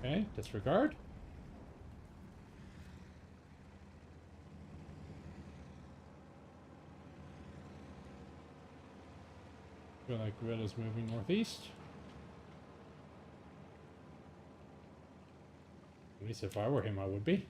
Okay, disregard. Feel like Grill is moving northeast. At least if I were him, I would be.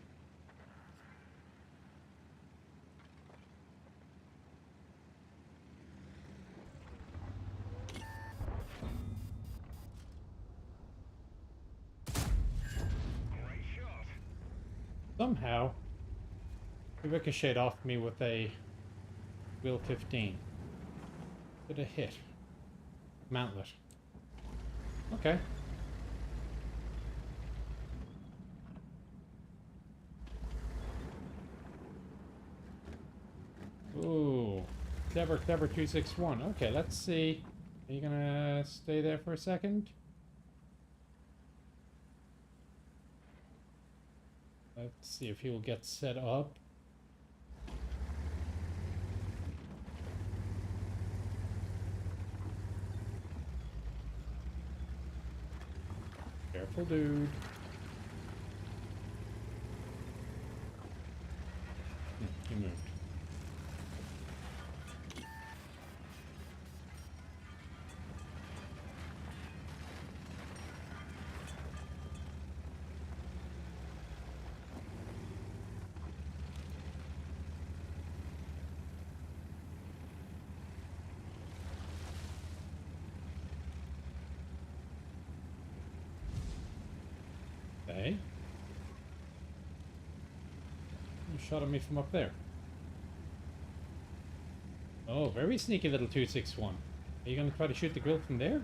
Great shot. Somehow, he ricocheted off me with a Will 15. Did a hit. Mantlet. Okay. Ooh. Clever, clever 261. Okay, let's see. Are you gonna stay there for a second? Let's see if he will get set up. Careful, dude. He moved. Okay. You shot at me from up there. Oh, very sneaky little 261. Are you going to try to shoot the grill from there?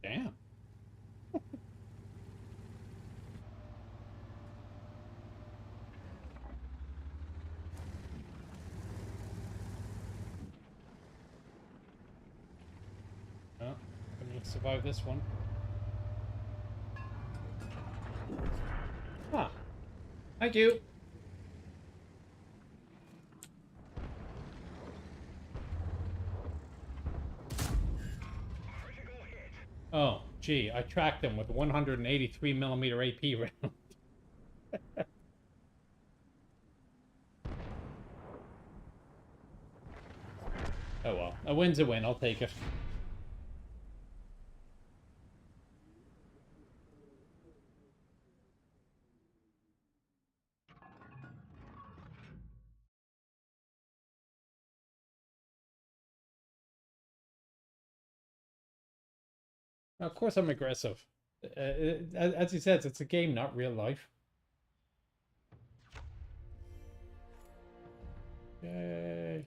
Damn. Oh, gonna survive this one. Ah. Thank you. Critical hit. Oh, gee, I tracked him with a 183mm AP round. Oh well, a win's a win, I'll take it. Of course I'm aggressive. As he says, it's a game, not real life. Yay.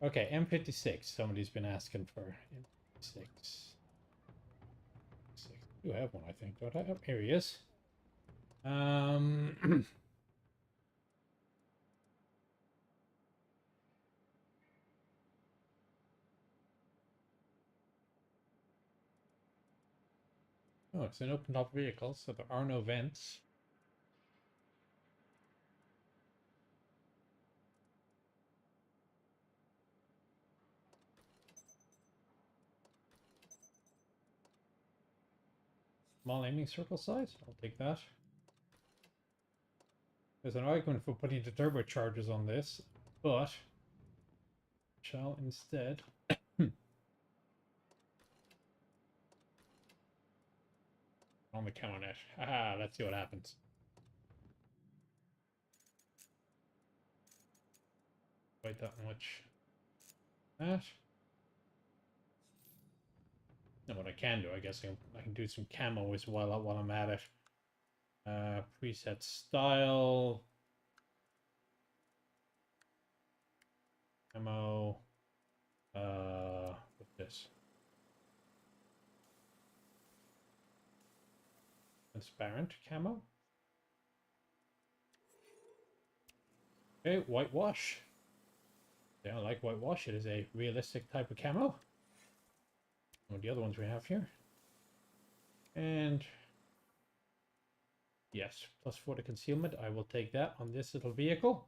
Okay, M56. Somebody's been asking for M56. I do have one, I think. Don't I? Oh, here he is. Oh, it's an open top vehicle, so there are no vents. Small aiming circle size? I'll take that. There's an argument for putting the turbochargers on this, but shall instead On the camo net. Haha, let's see what happens. Quite that much. That. And what I can do, I guess I can do some camo as well while I'm at it. Preset style. Camo. What's this? Transparent camo. Okay, whitewash. Yeah, I like whitewash. It is a realistic type of camo. What the other ones we have here? And yes, +4 to concealment. I will take that on this little vehicle.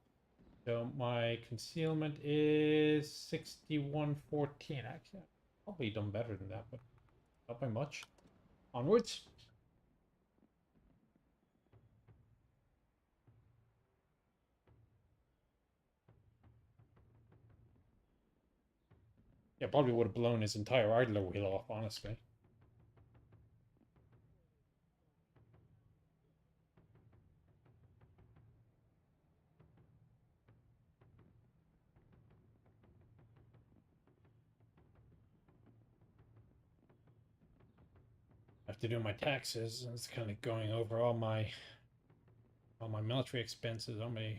So my concealment is 6114. Actually, I've probably done better than that, but not by much. Onwards. Yeah, probably would have blown his entire idler wheel off, honestly. After doing my taxes, it's kind of going over all my military expenses, all my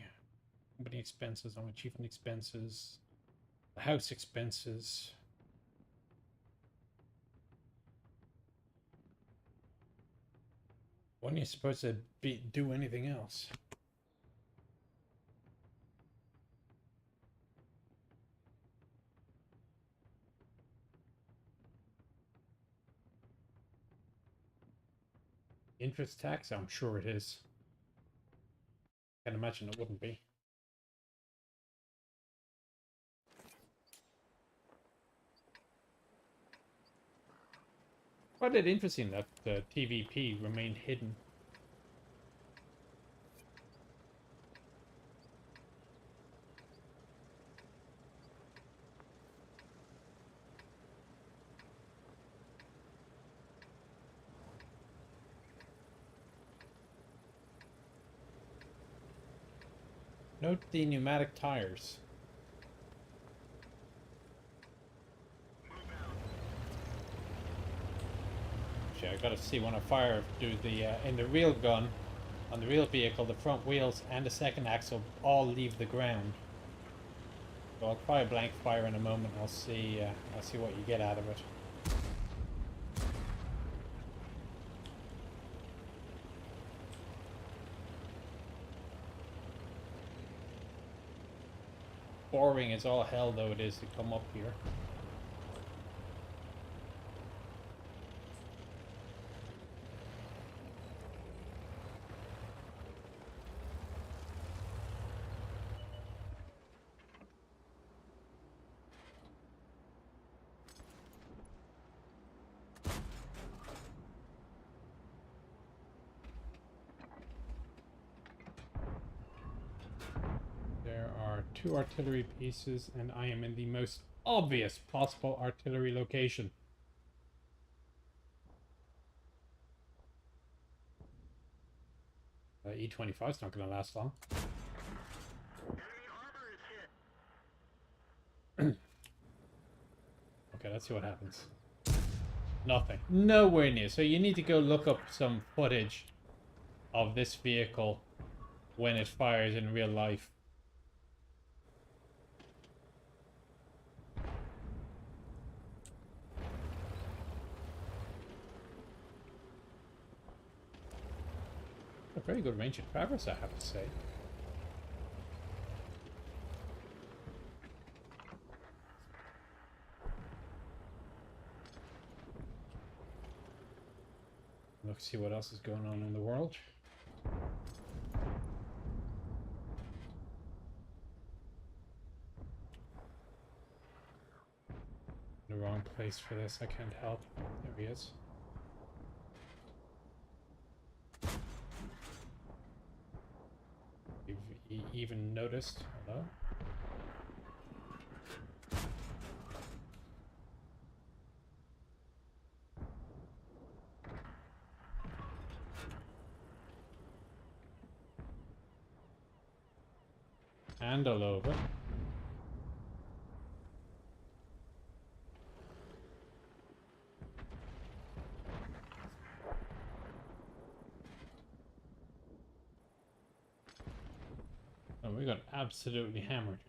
company expenses, all my chieftain expenses, the house expenses. When are you supposed to do anything else? Interest tax? I'm sure it is. Can't imagine it wouldn't be. Quite interesting that the TVP remained hidden. Note the pneumatic tires. Actually, I gotta see when I fire, do the in the real gun, on the real vehicle, the front wheels and the second axle all leave the ground. So I'll try a blank fire in a moment. I'll see what you get out of it. Boring as all hell though it is to come up here. There are 2 artillery pieces, and I am in the most obvious possible artillery location. E25 is not going to last long. Enemy armor is hit. Okay, let's see what happens. Nothing. Nowhere near. So you need to go look up some footage of this vehicle when it fires in real life. A very good range of traverse, I have to say. Let's see what else is going on in the world. The wrong place for this, I can't help. There he is. You've even noticed. Hello? and all over. Oh, we got absolutely hammered.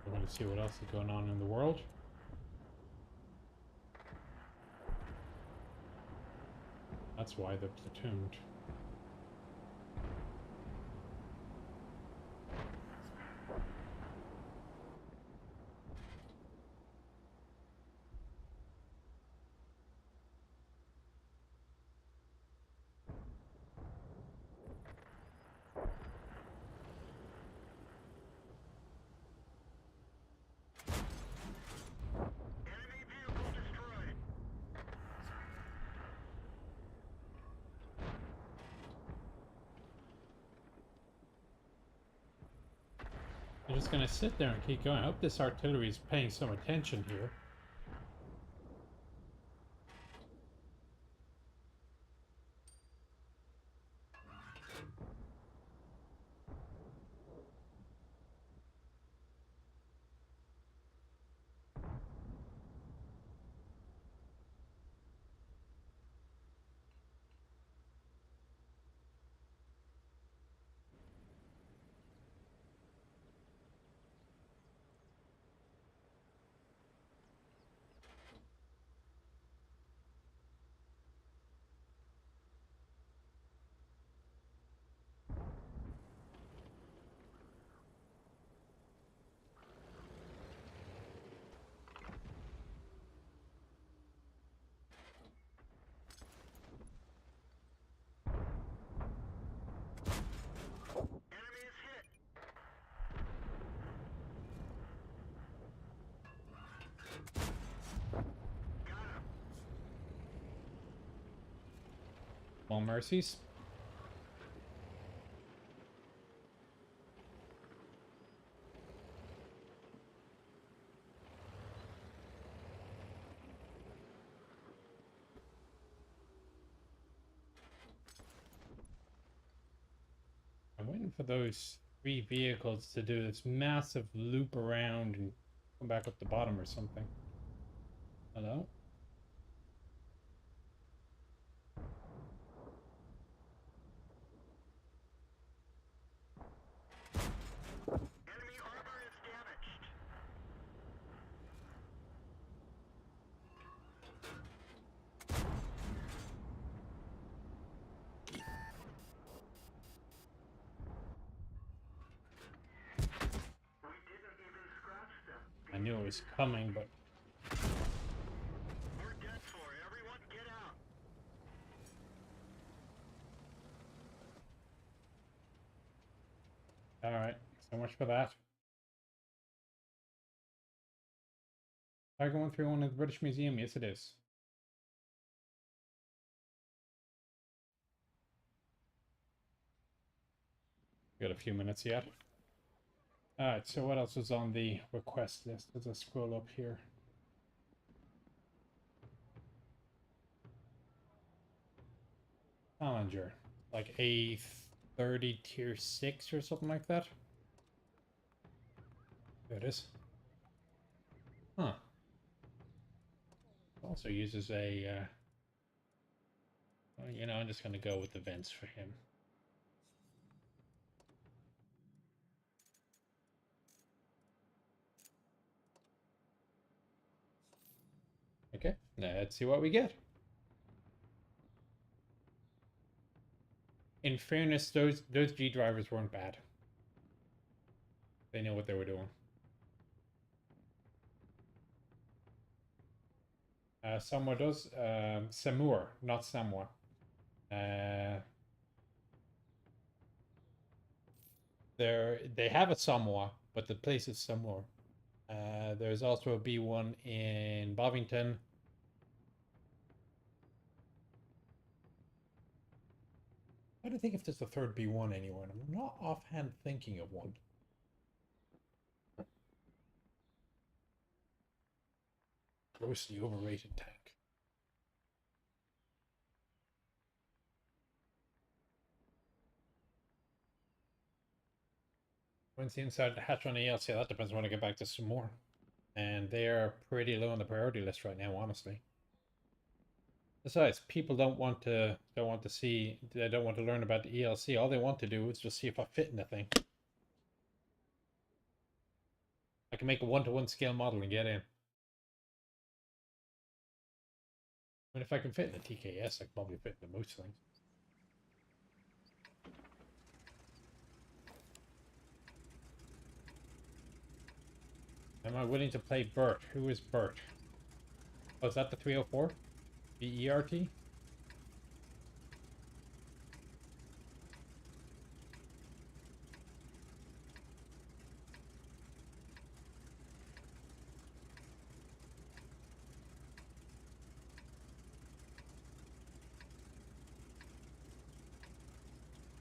We're going to see what else is going on in the world. That's why they're platooned. Enemy vehicle destroyed. They're just going to sit there and keep going. I hope this artillery is paying some attention here. Enemy is hit. Got him. Well, mercies. I'm waiting for those 3 vehicles to do this massive loop around and come back up the bottom or something. Hello? Enemy armor is damaged. We didn't even scratch them. I knew it was coming, but We're dead for. Everyone get out. alright. So much for that. Tiger 131 at the British Museum. Yes, it is. Got a few minutes yet. Alright, so what else was on the request list? As I scroll up here. Challenger. Like a 30 tier 6 or something like that. There it is. Huh. Also uses a, well, you know, I'm just going to go with the vents for him. Okay, let's see what we get. In fairness, those G drivers weren't bad. They know what they were doing. Samwa does. Samur, not Samwa. They have a Samoa, but the place is Samur. There's also a B1 in Bovington. I don't think if there's a third B1 anywhere, and I'm not offhand thinking of one. Grossly overrated tank. When's the inside the hatch on ELC? That depends when I get back to some more. And they are pretty low on the priority list right now, honestly. Besides, people don't want to see, they don't want to learn about the ELC. All they want to do is just see if I fit in the thing. I can make a 1-to-1 scale model and get in. I mean, if I can fit in the TKS, I can probably fit in most things. Am I willing to play Bert? Who is Bert? Oh, is that the 304? BERT?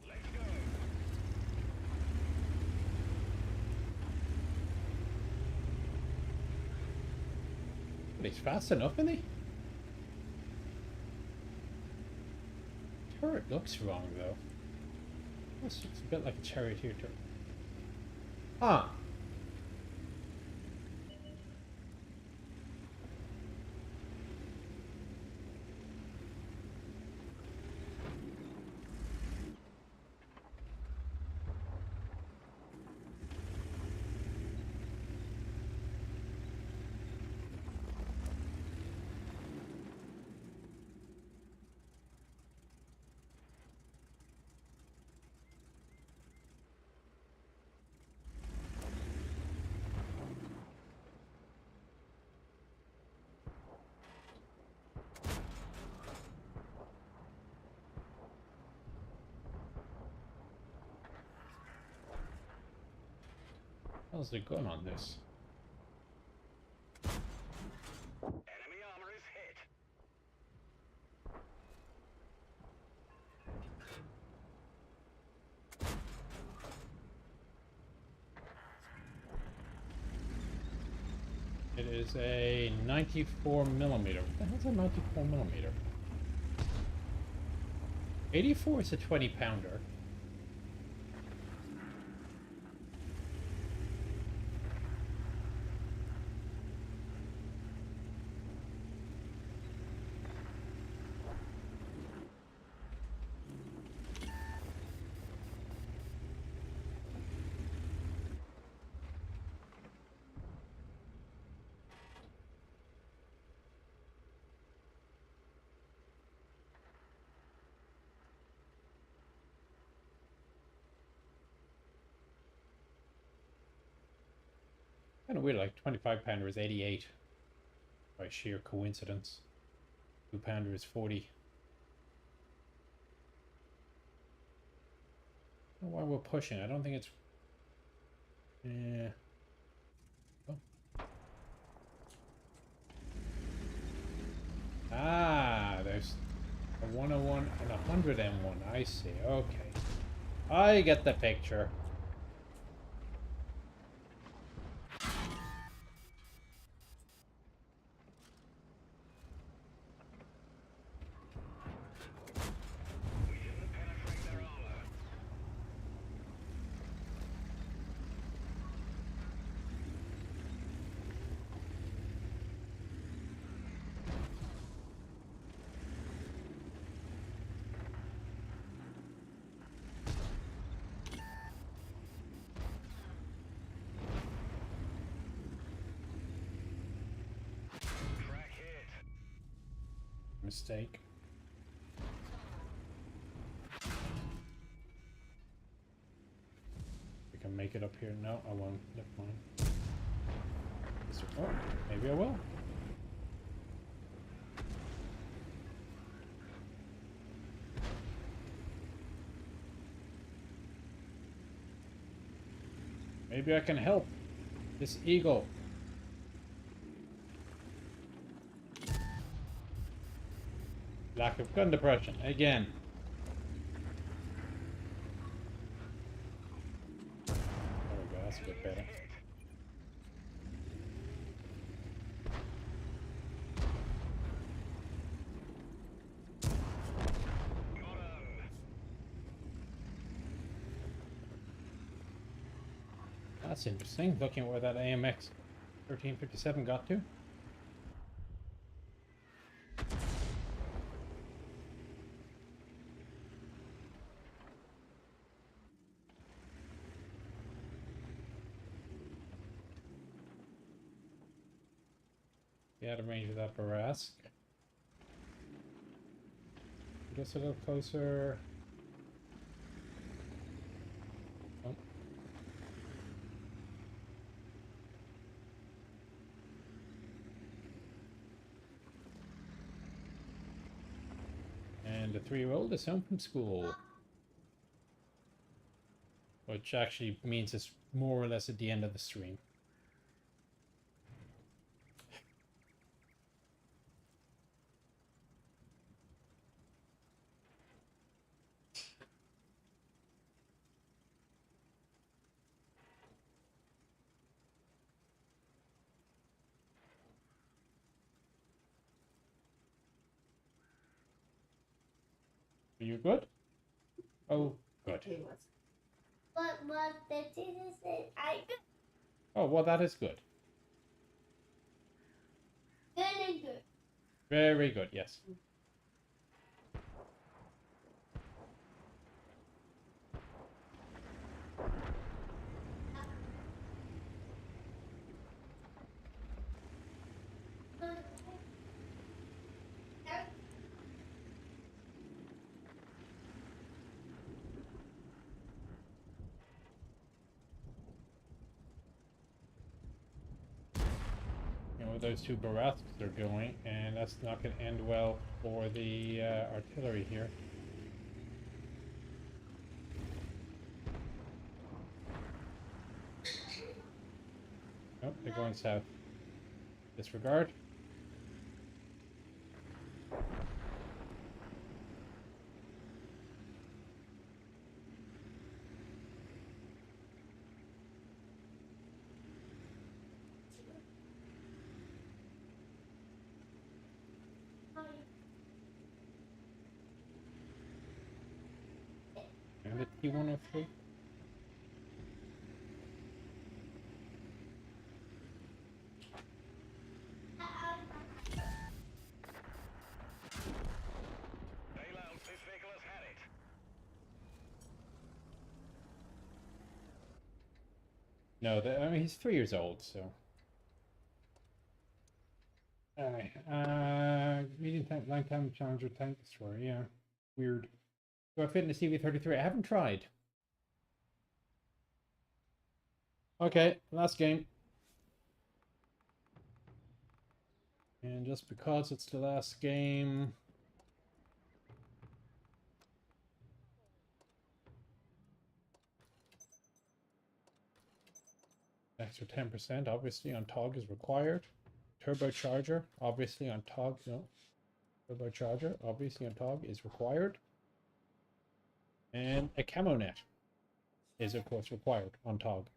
Let's go. But he's fast enough, isn't he? Turret looks wrong, though. This looks a bit like a charioteer turret. Huh. How's the gun on this? Enemy armor is hit. It is a 94 millimeter. What the hell's a 94 millimeter? 84 is a 20 pounder. Kind of weird, like 25 pounder is 88 by sheer coincidence. 2 pounder is 40. I don't know why we're pushing. I don't think it's. Yeah. Oh. Ah, there's a 101 and a 100 M1. I see. Okay. I get the picture. We didn't penetrate their armor. Track hit. Mistake. We can make it up here. No, I won't. Never mind. Oh, maybe I will. Maybe I can help this eagle Lack of gun depression, again. There we go, that's a bit better. That's interesting, looking at where that AMX 1357 got to. Yeah, out of range of that Barask. Just a little closer. Oh. And the 3-year-old is home from school. Which actually means it's more or less at the end of the stream. Are you good? Oh, good. He was. But the teacher said I Oh, well, that is good. good and good. Very good, yes. You know, those two Barasks are going, and that's not going to end well for the artillery here. Oh, they're going south. Disregard. And the T-103. Bailout, this vehicle has had it. No, I mean, he's 3 years old, so. Alright, medium tank, line time Challenger tank destroyer, yeah. Weird. Do I fit in a CV-33? I haven't tried. Okay, last game. And just because it's the last game... Extra 10% obviously on TOG is required. Turbocharger obviously on TOG, no. Turbocharger obviously on TOG is required. And a camo net is of course required on TOG.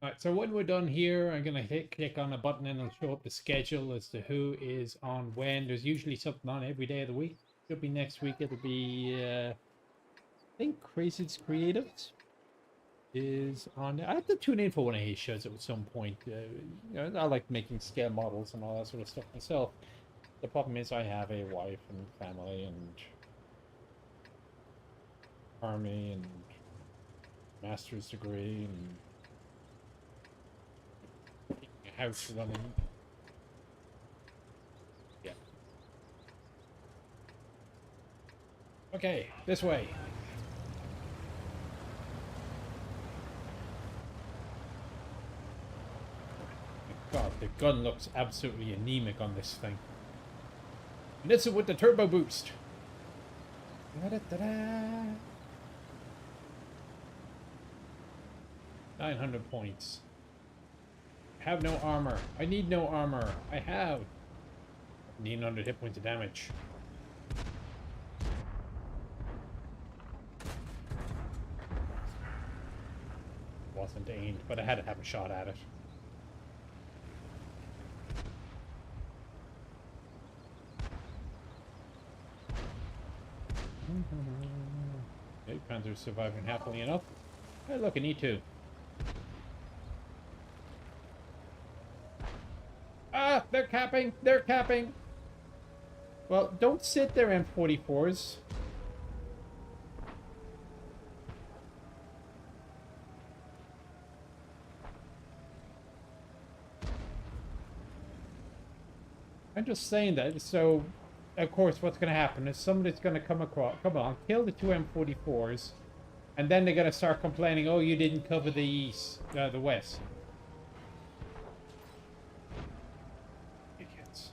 Alright, so when we're done here, I'm going to click on a button and it'll show up the schedule as to who is on when. There's usually something on every day of the week. Could be next week, it'll be, I think Crazy's Creatives is on there. I have to tune in for one of his shows at some point. You know, I like making scale models and all that sort of stuff myself. The problem is I have a wife and family and army and master's degree and house running. Yeah. Okay, this way. God, the gun looks absolutely anemic on this thing. And it's with the turbo boost. Da-da-da-da. 900 points. Have no armor. I need no armor. I have 900 hit points of damage. Wasn't aimed, but I had to have a shot at it. Okay, Panzer's surviving happily enough. Hey, look, an E2. Ah, they're capping! They're capping! Well, don't sit there, M44s. I'm just saying that, so of course what's going to happen is somebody's going to come along, kill the two M44s, and then they're going to start complaining, oh, you didn't cover the east, the west. Idiots.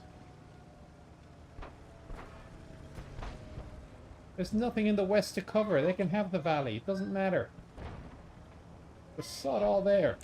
There's nothing in the west to cover. They can have the valley. It doesn't matter. The sod all there.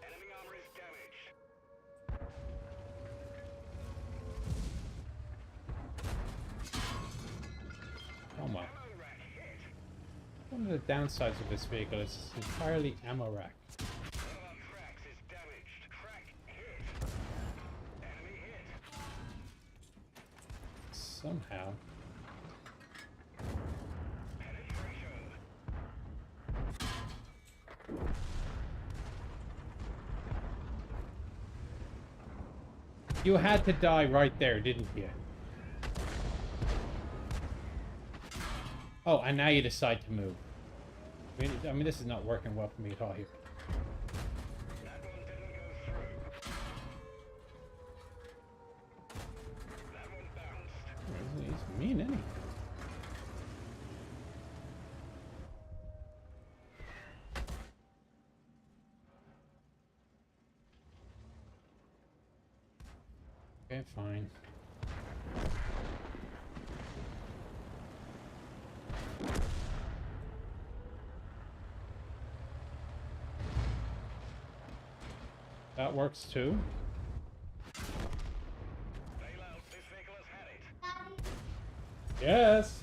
Enemy armor is damaged. Come on. Ammo rack hit. One of the downsides of this vehicle is it's entirely ammo rack. One of our tracks is damaged. Track hit. Enemy hit. Somehow. Penetration. You had to die right there, didn't you? Oh, and now you decide to move. I mean, this is not working well for me at all here. That one didn't go through. That one bounced. He's mean, isn't he? Okay, fine. That works too. Bail out. This vehicle has had it. Daddy, Yes.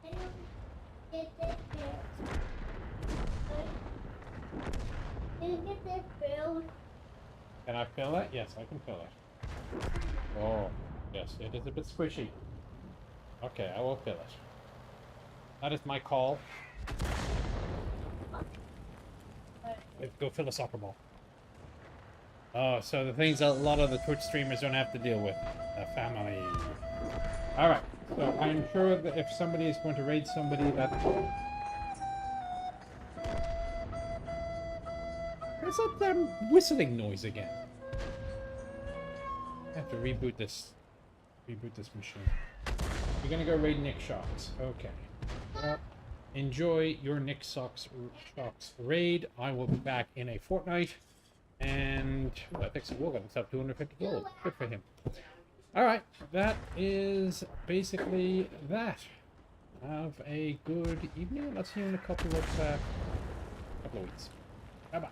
I don't get this bill. You get this bill. Can I fill it? Yes, I can fill it. Oh, yes, it is a bit squishy. Okay, I will fill it. That is my call. Let's go fill a soccer ball. Oh, so the things that a lot of the Twitch streamers don't have to deal with. The family. Alright, so I'm sure that if somebody is going to raid somebody that... What's that damn whistling noise again? I have to reboot this. Reboot this machine. You're gonna go raid Nick Shocks. Okay. Well, enjoy your Nick Shocks raid. I will be back in a fortnight. And well, I think so. We'll get himself 250 gold. Good for him. Alright, that is basically that. Have a good evening. Let's see you in a couple of weeks. Bye bye.